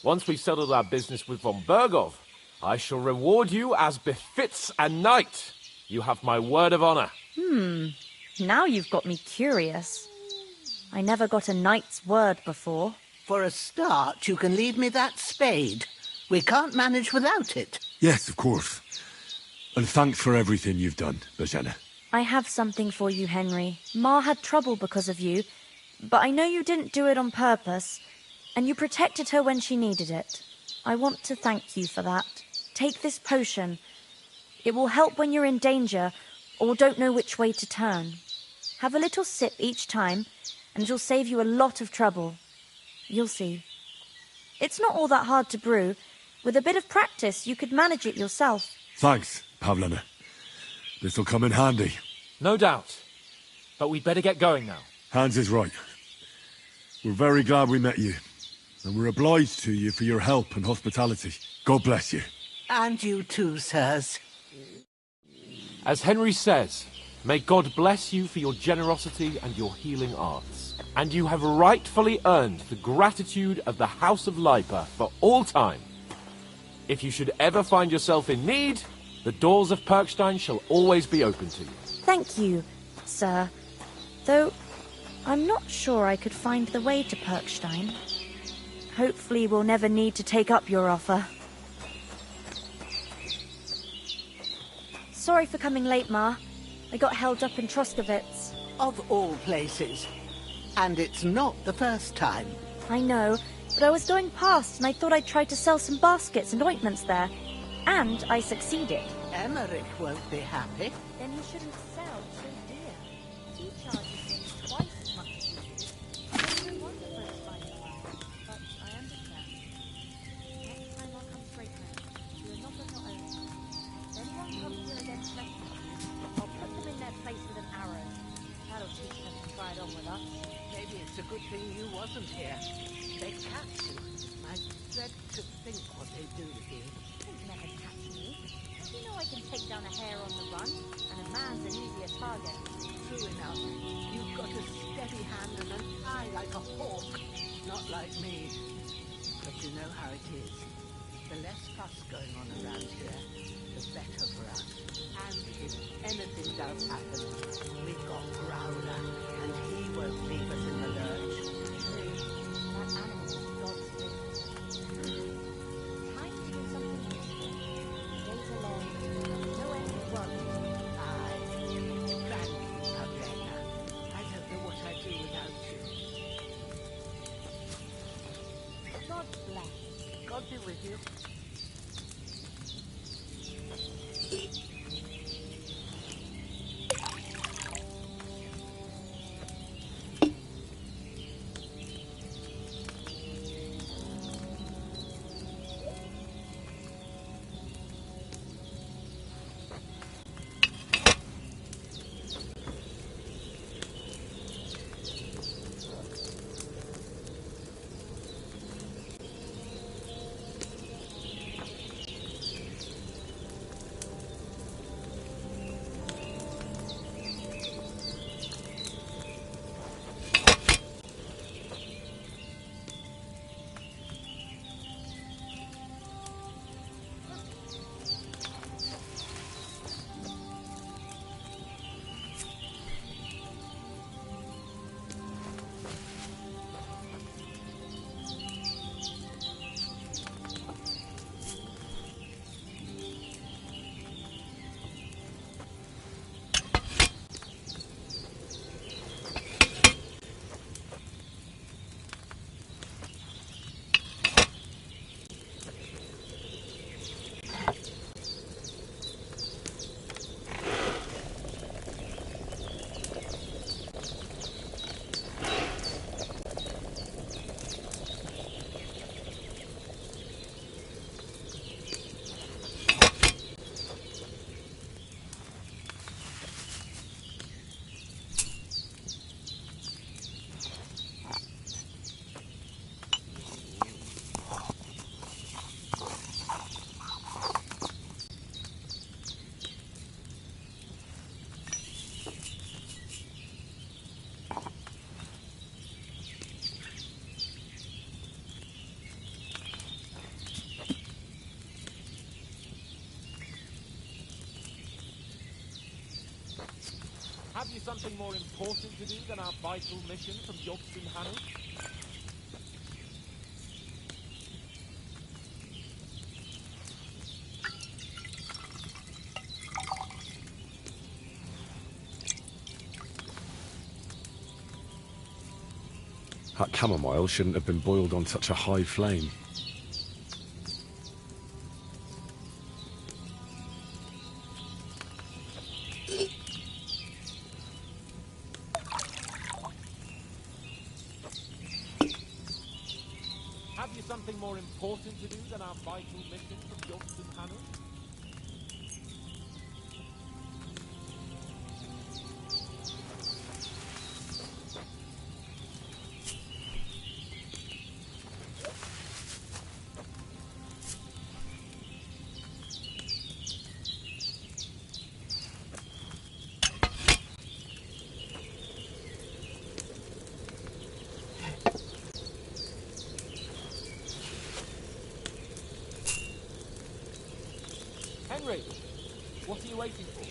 Once we've settled our business with von Bergov, I shall reward you as befits a knight. You have my word of honor. Now you've got me curious. I never got a knight's word before. For a start, you can leave me that spade. We can't manage without it. Yes, of course. And thanks for everything you've done, Bozhena. I have something for you, Henry. Ma had trouble because of you, but I know you didn't do it on purpose, and you protected her when she needed it. I want to thank you for that. Take this potion. It will help when you're in danger or don't know which way to turn. Have a little sip each time, and it'll save you a lot of trouble. You'll see. It's not all that hard to brew. With a bit of practice, you could manage it yourself. Thanks, Pavlena. This'll come in handy. No doubt. But we'd better get going now. Hans is right. We're very glad we met you. And we're obliged to you for your help and hospitality. God bless you. And you too, sirs. As Henry says, may God bless you for your generosity and your healing arts. And you have rightfully earned the gratitude of the House of Lipa for all time. If you should ever find yourself in need, the doors of Perkstein shall always be open to you. Thank you, sir. Though, I'm not sure I could find the way to Perkstein. Hopefully we'll never need to take up your offer. Sorry for coming late, Ma. I got held up in Troskowitz. Of all places. And it's not the first time. I know, but I was going past and I thought I'd try to sell some baskets and ointments there. And I succeeded. Emmerich won't be happy. Then he shouldn't sell so dear. He charges him twice as much as you do. No wonder folks find it hard. But I understand. Next time I'll come straight home. You are not of your own. If anyone comes here against Leslie, I'll put them in their place with an arrow. That'll teach them to try it on with us. Maybe it's a good thing you wasn't here. They'd catch you. I dread to think what they'd do to you. They'd never catch me. You know I can take down a hare on the run, and a man's an easier target. True enough. You've got a steady hand and an eye like a hawk. Not like me. But you know how it is. The less fuss going on around here, the better for us. And if anything does happen, we've got Growler, and he won't leave us in the lurch. That animal is God's gift. Time to do something useful. The days are long. No end of work. Aye. Thank you, Pavlena. I don't know what I'd do without you. God bless. God be with you. you something more important to do than our vital mission from Yogson Hanu? That chamomile shouldn't have been boiled on such a high flame. Have you something more important to do than our vital mission from Yogson Hanu? Henry, what are you waiting for?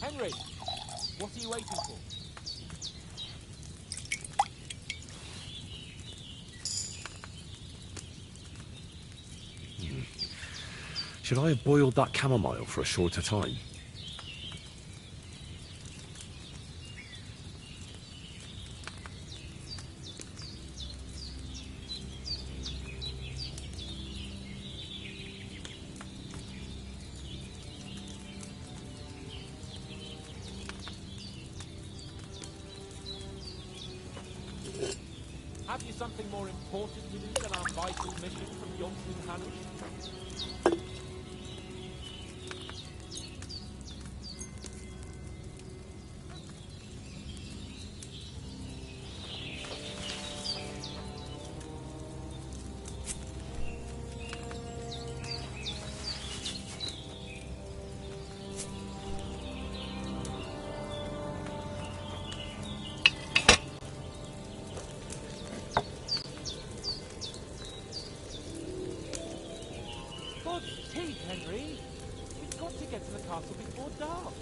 Henry, what are you waiting for? Should I have boiled that chamomile for a shorter time? Have you something more important to do than our vital mission from Yogson Hanu? God's teeth, Henry! We've got to get to the castle before dark.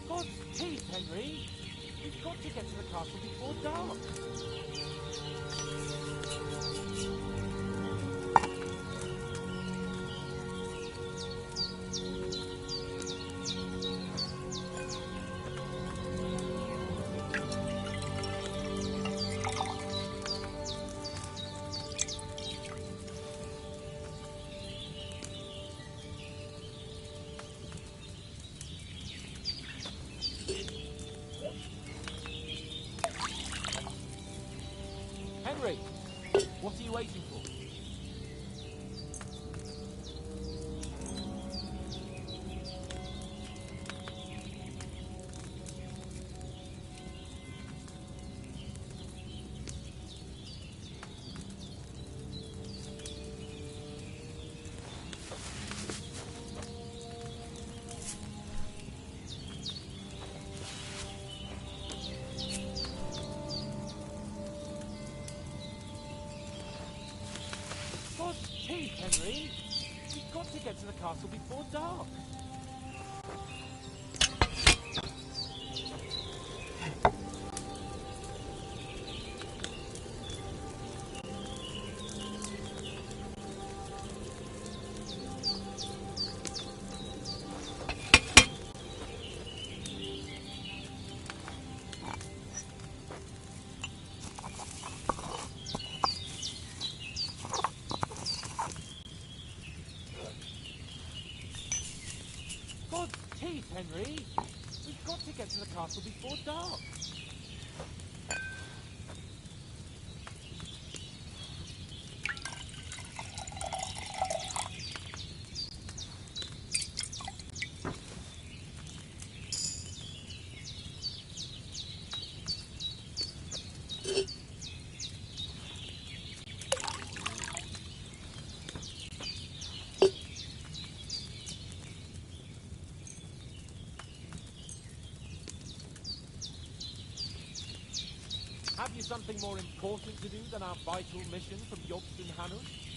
God's teeth, Henry! We've got to get to the castle before dark. Henry, what are you waiting for? God's teeth, Henry! We've got to get to the castle before dark. teeth, Henry. We've got to get to the castle before dark. Have you something more important to do than our vital mission from Jobst and Hanush?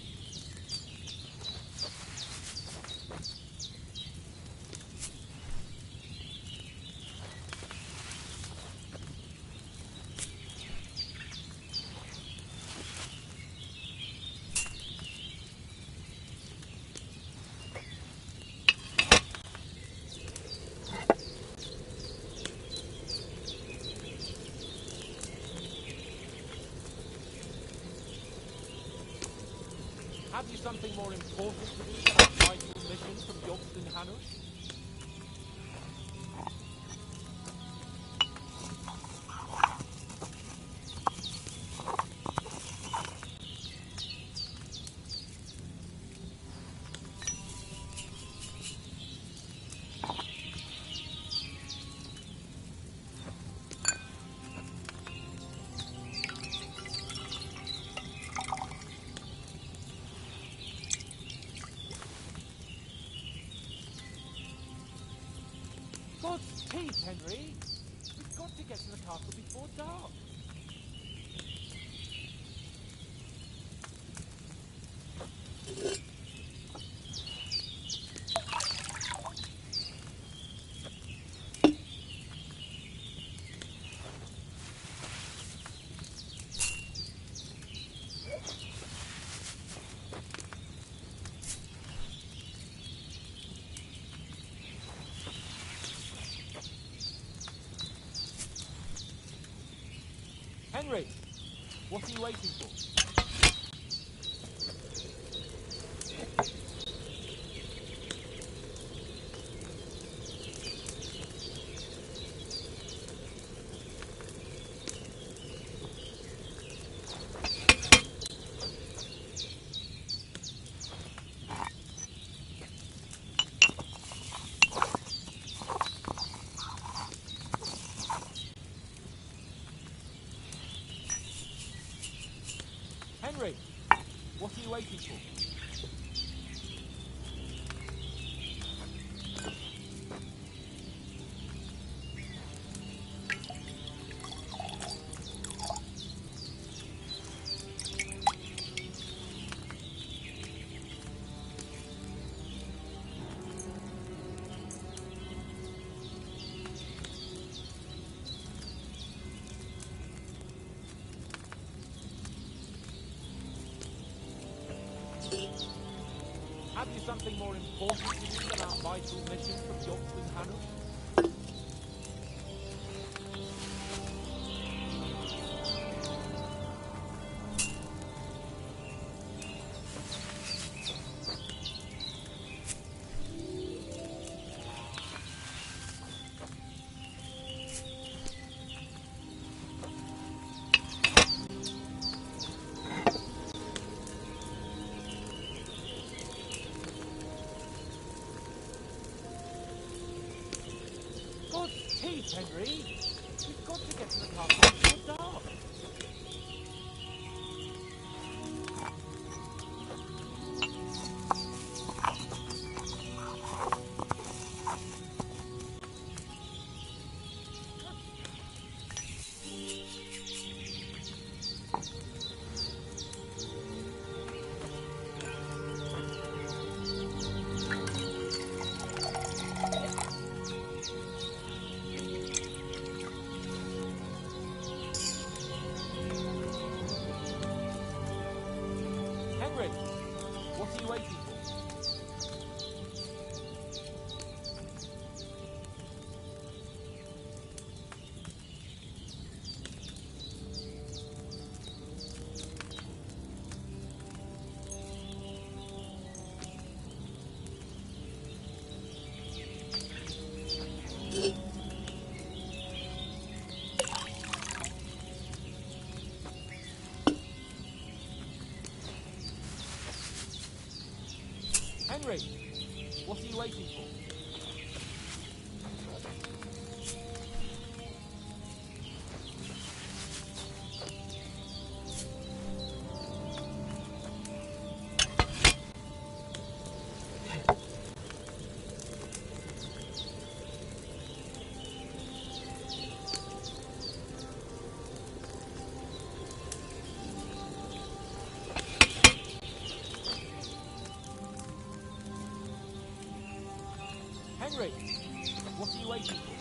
Have you something more important to do than our vital mission from Jobst and Hanush? God's teeth, Henry! We've got to get to the castle before dark. Henry, what are you waiting for? Henry, what are you waiting for? Have you something more important to do than our vital mission from Jobst and Hanush? God's teeth, Henry! We've got to get to the castle before dark. Henry, what are you waiting for? Henry, what are you waiting for? Henry, what are you waiting for?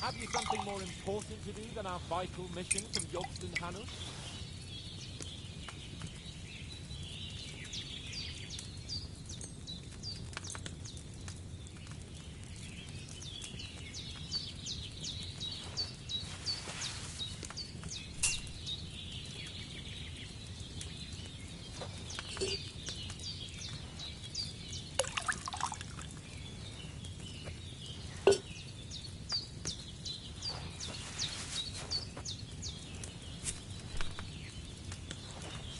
Have you something more important to do than our vital mission from Yogst and Hanus?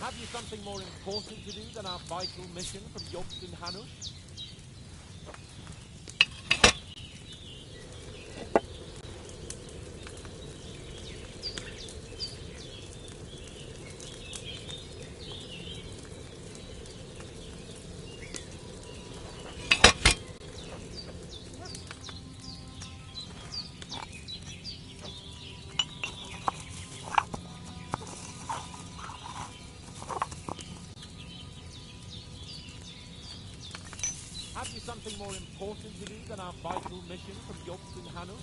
Have you something more important to do than our vital mission from Yogst and Hanus? Have you something more important to do than our vital mission from Yogst and Hanus?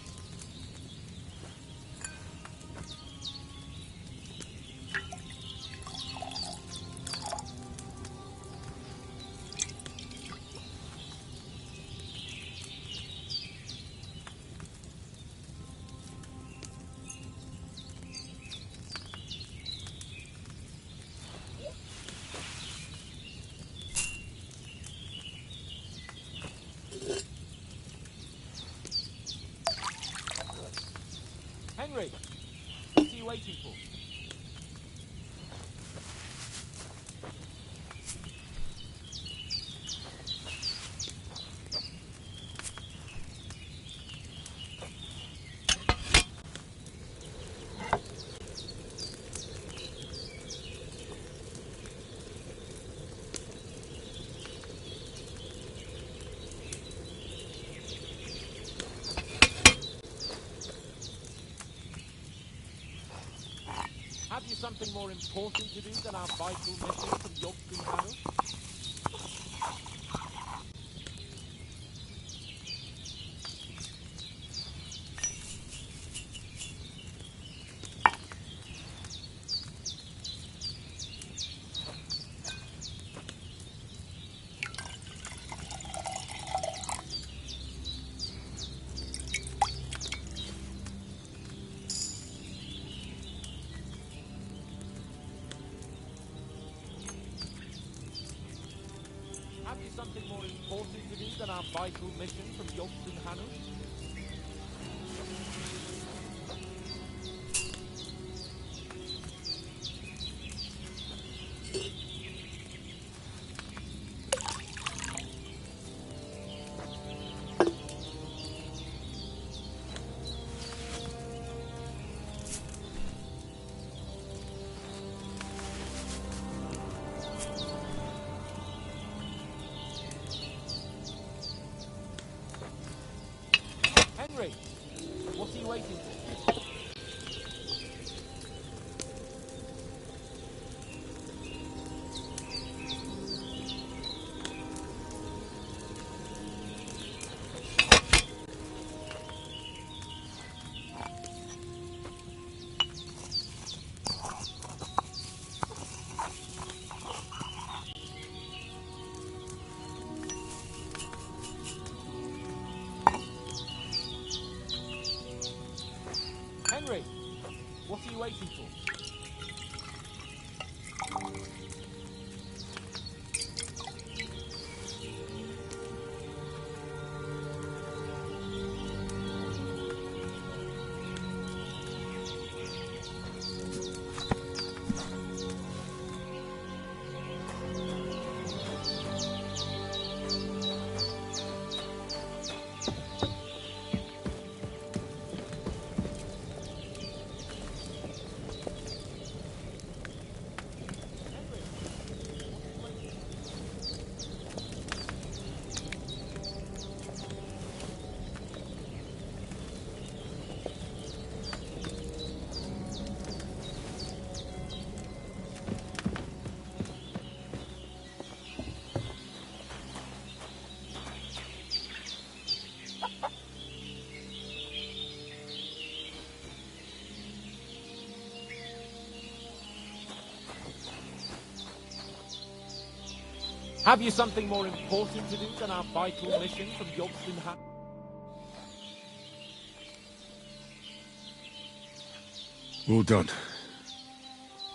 Henry, what are you waiting for? Have you something more important to do than our vital mission from Yogst and Hanus? Have you something more important to do than our vital mission from Yogst and Hanus? Henry, what are you waiting for? waiting for? Have you something more important to do than our vital mission from Yogsdenham? All done.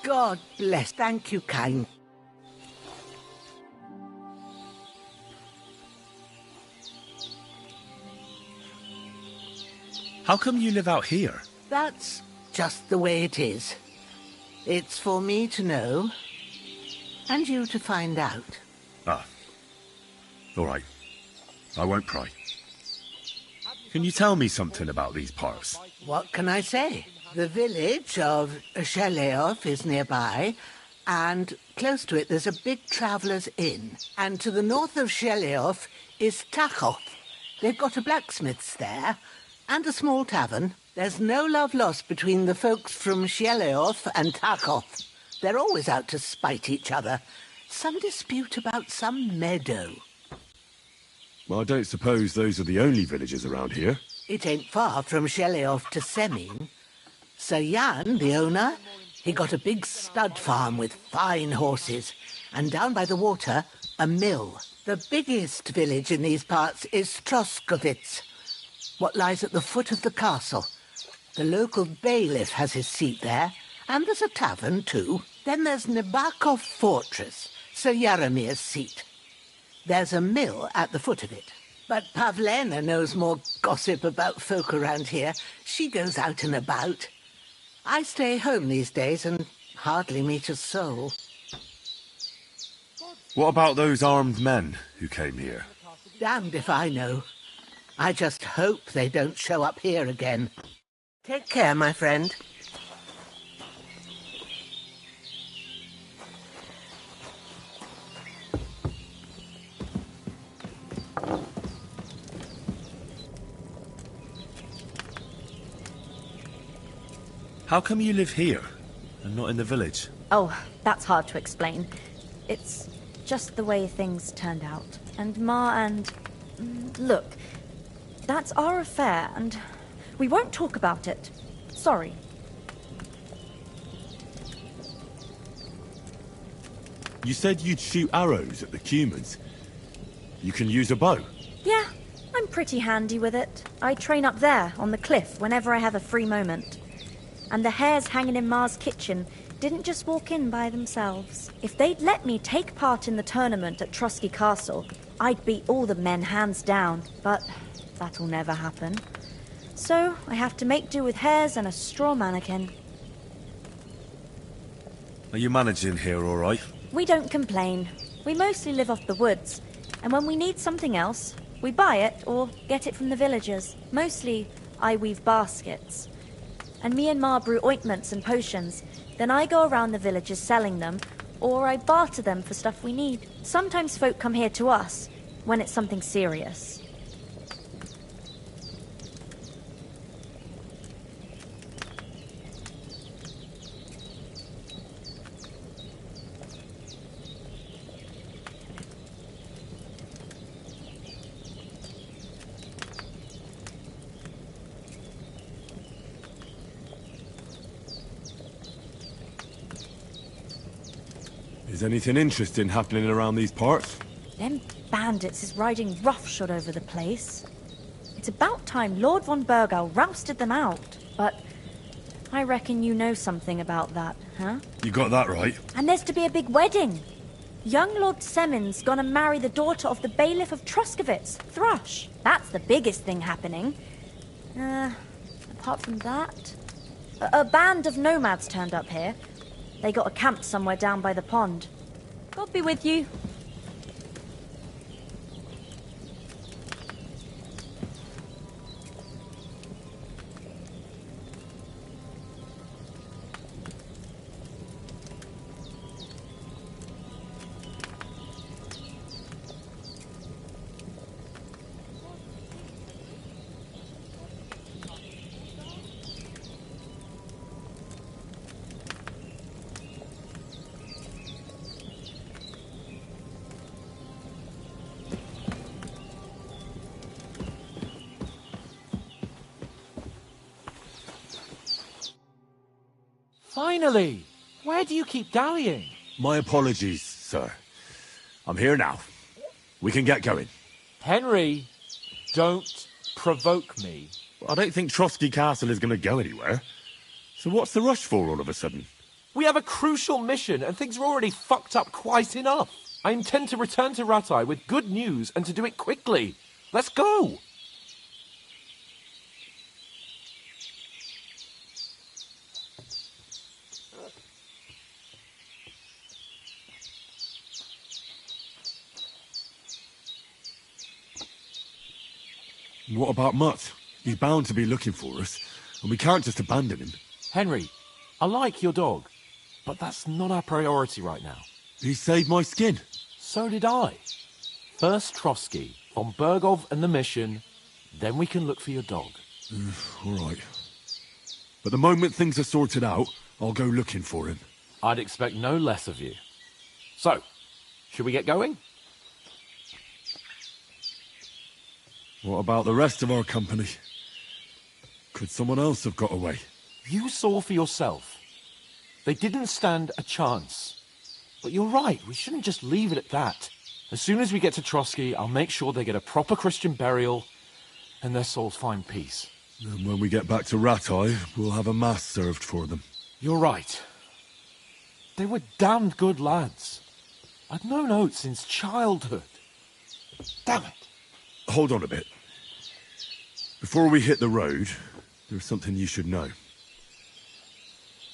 God bless. Thank you, kind. How come you live out here? That's just the way it is. It's for me to know, and you to find out. Ah. All right. I won't pry. Can you tell me something about these parts? What can I say? The village of Sheleoth is nearby, and close to it there's a big traveller's inn. And to the north of Sheleoth is Tachoth. They've got a blacksmith's there, and a small tavern. There's no love lost between the folks from Sheleoth and Tachoth. They're always out to spite each other. Some dispute about some meadow. Well, I don't suppose those are the only villages around here. It ain't far from Sheleoth to Semin. Sir Jan, the owner, he got a big stud farm with fine horses, and down by the water, a mill. The biggest village in these parts is Troskovitz, what lies at the foot of the castle. The local bailiff has his seat there, and there's a tavern too. Then there's Nebakov Fortress, Sir Yaramir's seat. There's a mill at the foot of it. But Pavlena knows more gossip about folk around here. She goes out and about. I stay home these days and hardly meet a soul. What about those armed men who came here? Damned if I know. I just hope they don't show up here again. Take care, my friend. How come you live here and not in the village? Oh, that's hard to explain. It's just the way things turned out. And Ma and... Look, that's our affair, and we won't talk about it. Sorry. You said you'd shoot arrows at the humans. You can use a bow. Yeah, I'm pretty handy with it. I train up there, on the cliff, whenever I have a free moment. And the hares hanging in Ma's kitchen didn't just walk in by themselves. If they'd let me take part in the tournament at Trosky Castle, I'd beat all the men hands down, but that'll never happen. So I have to make do with hares and a straw mannequin. Are you managing here all right? We don't complain. We mostly live off the woods, and when we need something else, we buy it or get it from the villagers. Mostly, I weave baskets. And me and Ma brew ointments and potions. Then I go around the villages selling them, or I barter them for stuff we need. Sometimes folk come here to us, when it's something serious. Is anything interesting happening around these parts? Them bandits is riding roughshod over the place. It's about time Lord von Burgau rousted them out, but I reckon you know something about that, huh? You got that right. And there's to be a big wedding. Young Lord Semon's gonna marry the daughter of the bailiff of Troskovitz, Thrush. That's the biggest thing happening. Apart from that... A band of nomads turned up here. They got a camp somewhere down by the pond. God be with you. Finally! Where do you keep dallying? My apologies, sir. I'm here now. We can get going. Henry, don't provoke me. I don't think Trotsky Castle is going to go anywhere. So what's the rush for all of a sudden? We have a crucial mission and things are already fucked up quite enough. I intend to return to Ratai with good news and to do it quickly. Let's go! What about Mutt? He's bound to be looking for us, and we can't just abandon him. Henry, I like your dog, but that's not our priority right now. He saved my skin. So did I. First Trotsky, von Bergov and the mission, then we can look for your dog. All right. But the moment things are sorted out, I'll go looking for him. I'd expect no less of you. So, should we get going? What about the rest of our company? Could someone else have got away? You saw for yourself. They didn't stand a chance. But you're right, we shouldn't just leave it at that. As soon as we get to Trotsky, I'll make sure they get a proper Christian burial and their souls find peace. And when we get back to Ratai, we'll have a mass served for them. You're right. They were damned good lads. I'd known Oates since childhood. Damn it. Hold on a bit. Before we hit the road, there's something you should know.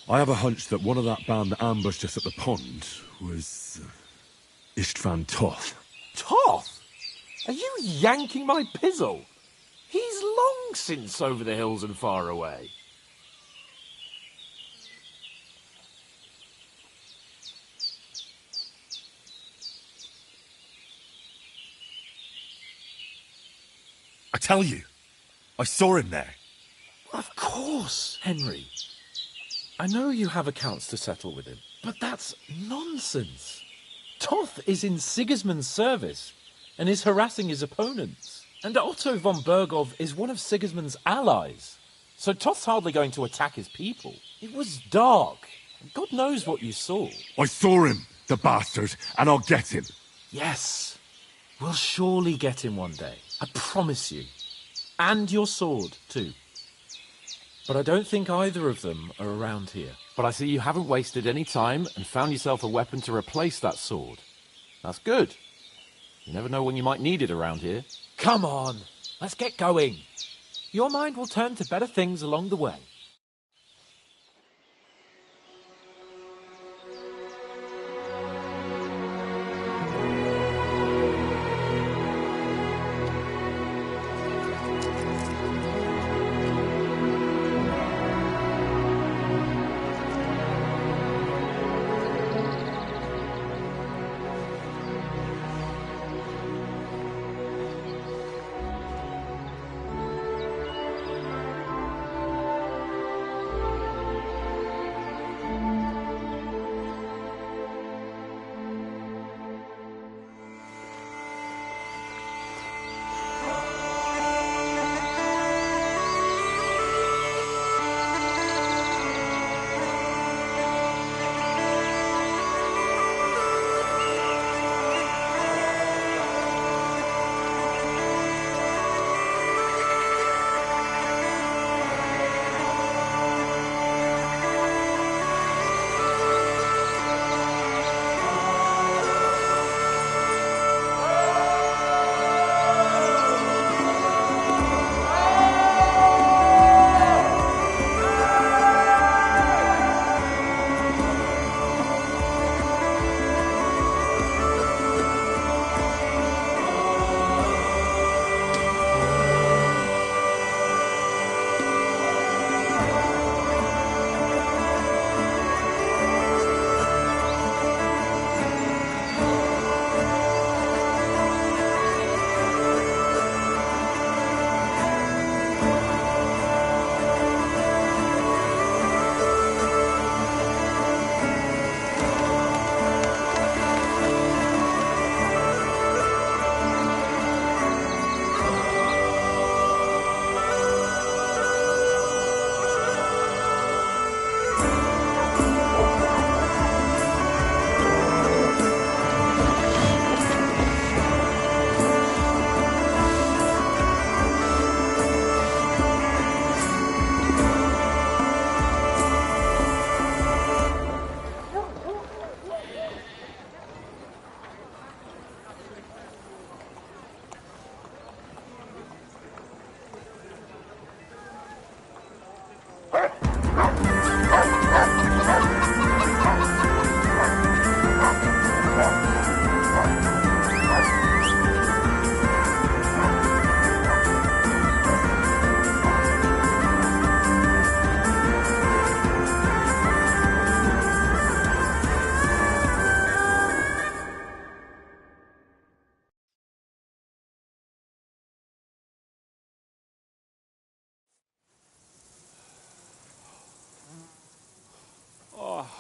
I have a hunch that one of that band that ambushed us at the pond was... Istvan Toth. Toth? Are you yanking my pizzle? He's long since over the hills and far away. I tell you, I saw him there. Of course, Henry. I know you have accounts to settle with him, but that's nonsense. Toth is in Sigismund's service and is harassing his opponents. And Otto von Bergov is one of Sigismund's allies. So Toth's hardly going to attack his people. It was dark. God knows what you saw. I saw him, the bastard, and I'll get him. Yes. We'll surely get him one day. I promise you. And your sword, too. But I don't think either of them are around here. But I see you haven't wasted any time and found yourself a weapon to replace that sword. That's good. You never know when you might need it around here. Come on, let's get going. Your mind will turn to better things along the way.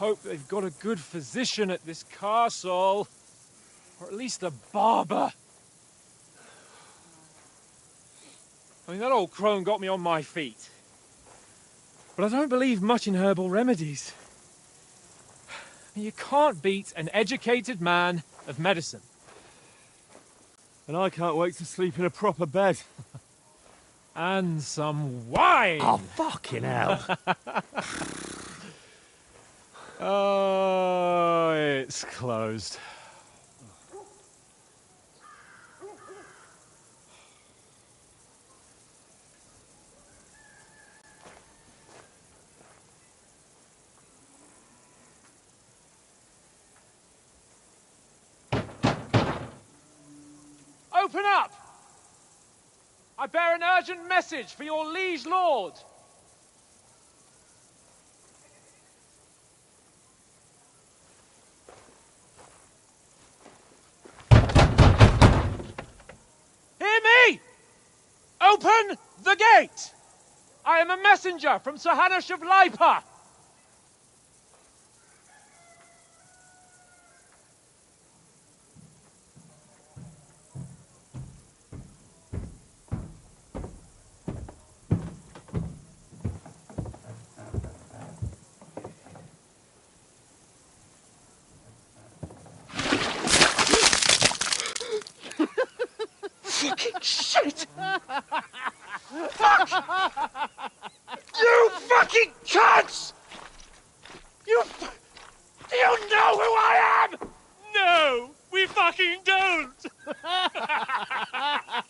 hope they've got a good physician at this castle. Or at least a barber. I mean, that old crone got me on my feet. But I don't believe much in herbal remedies. I mean, you can't beat an educated man of medicine. And I can't wait to sleep in a proper bed. And some wine! Oh, fucking hell. Oh, it's closed. Open up! I bear an urgent message for your liege lord. Hear me! Open the gate! I am a messenger from Sir Hanush of Lipa. Fucking shit! Fuck! You fucking cunts! Do you know who I am? No, we fucking don't.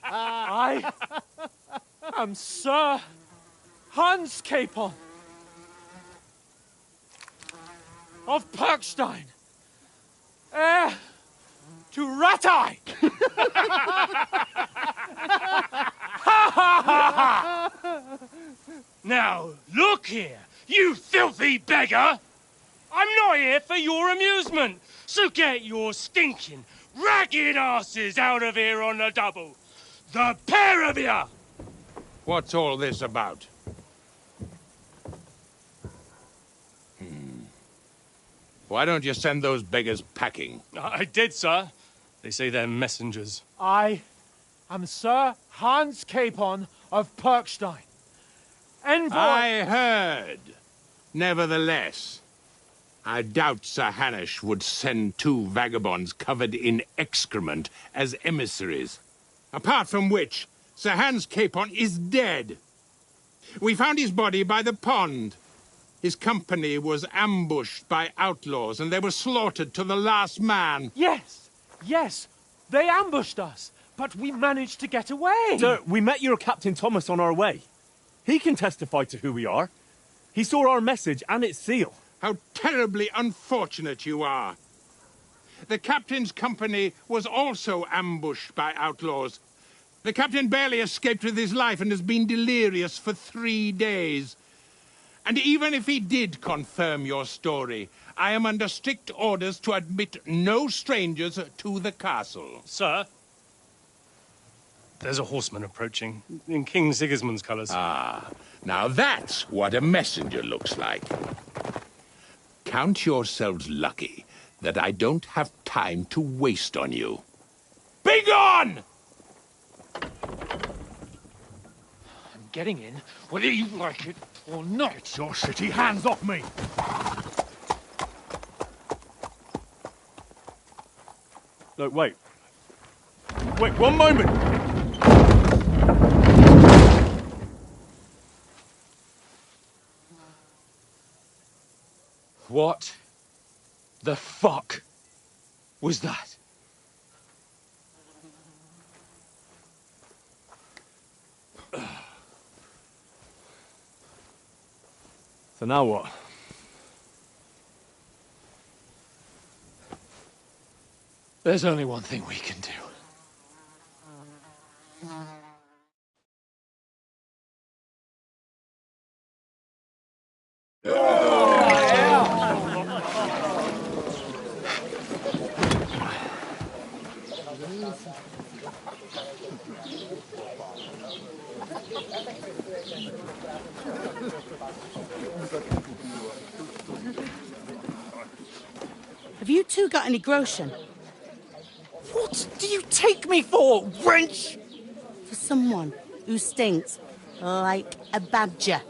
I am Sir Hans Capon of Perkstein, heir to Ratai. Now, look here, you filthy beggar! I'm not here for your amusement, so get your stinking, ragged asses out of here on the double. The pair of you! What's all this about? Why don't you send those beggars packing? I did, sir. They say they're messengers. I am Sir Hans Capon of Perkstein, envoy. I heard. Nevertheless, I doubt Sir Hanush would send two vagabonds covered in excrement as emissaries. Apart from which, Sir Hans Capon is dead. We found his body by the pond. His company was ambushed by outlaws, and they were slaughtered to the last man. Yes, yes, they ambushed us, but we managed to get away. Sir, we met your Captain Thomas on our way. He can testify to who we are. He saw our message and its seal. How terribly unfortunate you are. The captain's company was also ambushed by outlaws. The captain barely escaped with his life and has been delirious for 3 days. And even if he did confirm your story, I am under strict orders to admit no strangers to the castle. Sir, there's a horseman approaching in King Sigismund's colours. Ah, now that's what a messenger looks like. Count yourselves lucky that I don't have time to waste on you. Be gone! I'm getting in, whether you like it or not. Your shitty hands off me! Look, wait. Wait, one moment! What the fuck was that? So now what? There's only one thing we can do. Have you two got any groschen? What do you take me for, wench? For someone who stinks like a badger.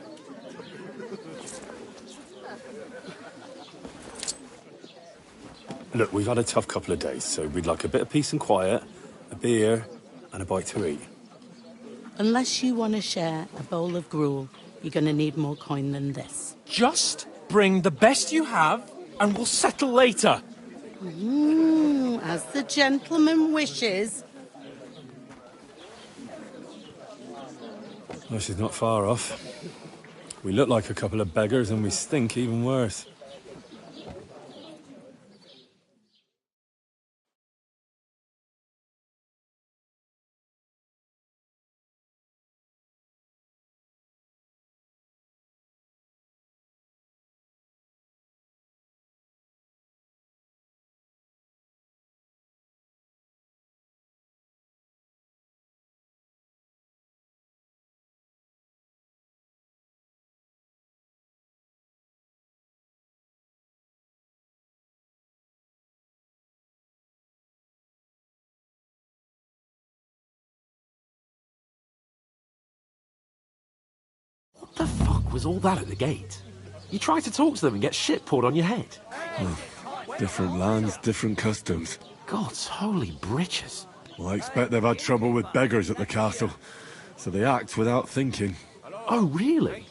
Look, we've had a tough couple of days, so we'd like a bit of peace and quiet, a beer, and a bite to eat. Unless you want to share a bowl of gruel, you're going to need more coin than this. Just bring the best you have, and we'll settle later. As the gentleman wishes. Well, she's not far off. We look like a couple of beggars, and we stink even worse. What the fuck was all that at the gate? You try to talk to them and get shit poured on your head. Different lands, different customs. God's holy britches. Well, I expect they've had trouble with beggars at the castle, so they act without thinking. Oh, really?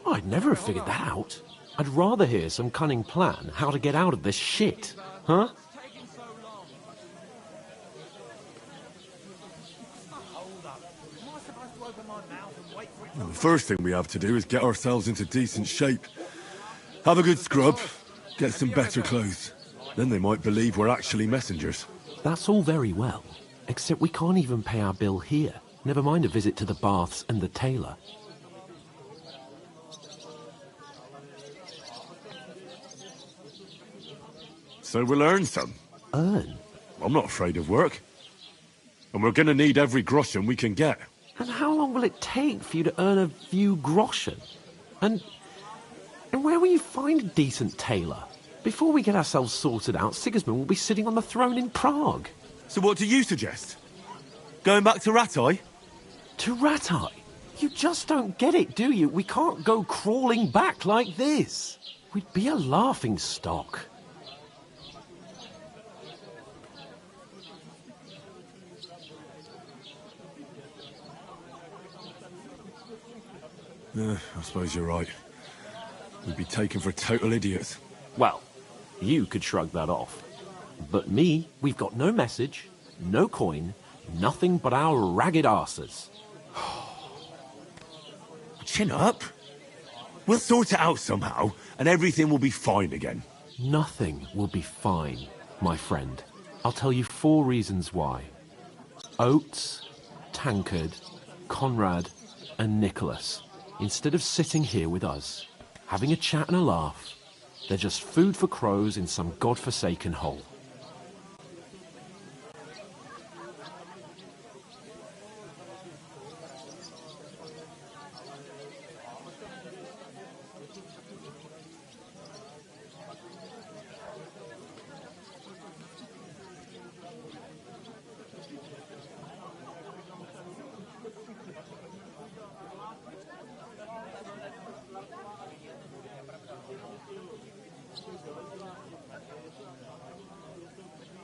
I'd never have figured that out. I'd rather hear some cunning plan how to get out of this shit, huh? Well, the first thing we have to do is get ourselves into decent shape. Have a good scrub, get some better clothes. Then they might believe we're actually messengers. That's all very well, except we can't even pay our bill here. Never mind a visit to the baths and the tailor. So we'll earn some. Earn? I'm not afraid of work. And we're going to need every groschen we can get. And how long will it take for you to earn a few groschen? And where will you find a decent tailor? Before we get ourselves sorted out, Sigismund will be sitting on the throne in Prague. So what do you suggest? Going back to Ratai? To Ratai? You just don't get it, do you? We can't go crawling back like this. We'd be a laughing stock. I suppose you're right. We'd be taken for total idiots. Well, you could shrug that off. But me, we've got no message, no coin, nothing but our ragged arses. Chin up. We'll sort it out somehow, and everything will be fine again. Nothing will be fine, my friend. I'll tell you 4 reasons why. Oates, Tankard, Conrad, and Nicholas, instead of sitting here with us, having a chat and a laugh, they're just food for crows in some godforsaken hole.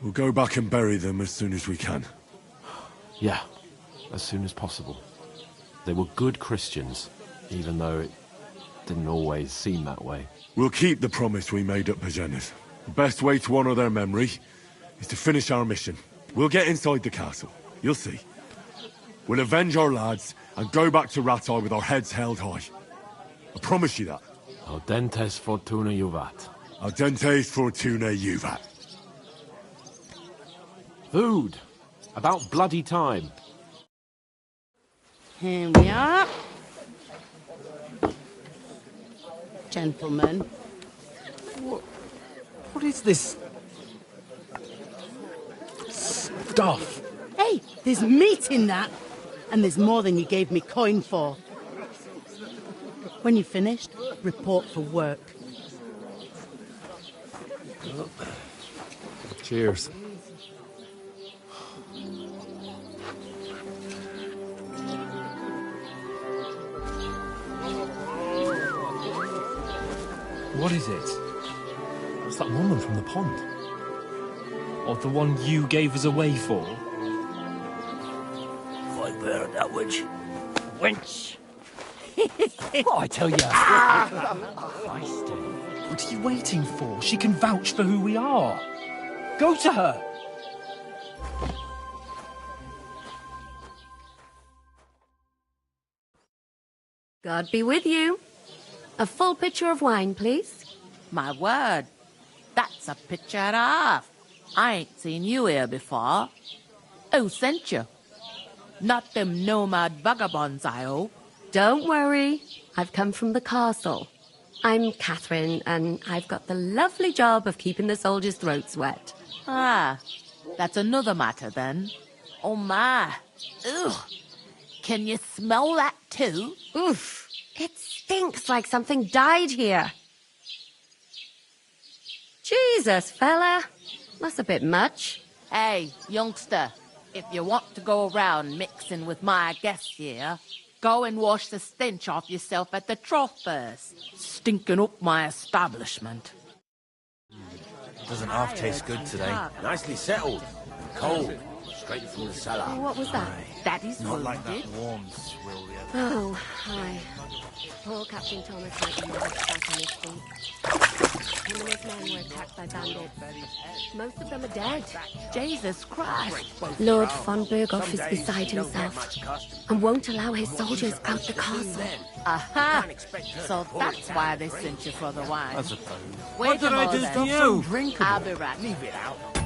We'll go back and bury them as soon as we can. Yeah, as soon as possible. They were good Christians, even though it didn't always seem that way. We'll keep the promise we made at Pagenes. The best way to honour their memory is to finish our mission. We'll get inside the castle. You'll see. We'll avenge our lads and go back to Ratai with our heads held high. I promise you that. Audentes fortuna juvat. Audentes fortuna juvat. Food. About bloody time. Here we are. Gentlemen. What is this stuff? Hey, there's meat in that. And there's more than you gave me coin for. When you're finished, report for work. Cheers. What is it? It's that woman from the pond. Or the one you gave us away for? I bear that witch. Wench! What I tell you? What are you waiting for? She can vouch for who we are. Go to her. God be with you. A full pitcher of wine, please. My word, that's a picture and a half. I ain't seen you here before. Who sent you? Not them nomad vagabonds, I hope. Don't worry. I've come from the castle. I'm Catherine, and I've got the lovely job of keeping the soldiers' throats wet. Ah, that's another matter then. Oh my. Ugh. Can you smell that too? Oof. It stinks like something died here. Jesus, fella. That's a bit much. Hey, youngster, if you want to go around mixing with my guests here, go and wash the stench off yourself at the trough first. Stinking up my establishment. Doesn't half taste good today. Nicely settled. Cold. Straight from the cellar. Oh, what was that? Daddy's Not like that wounded. warm swill the other. Oh, hi. Poor Captain Thomas might be knocked back on his feet. Him and his men were attacked by bandits. Most of them are dead. Jesus Christ. Lord von Berghoff is beside himself and won't allow his soldiers out the castle. Aha! So that's why they sent you for the wine. I suppose. Wait What did I do to you? I'll be right. Leave it out.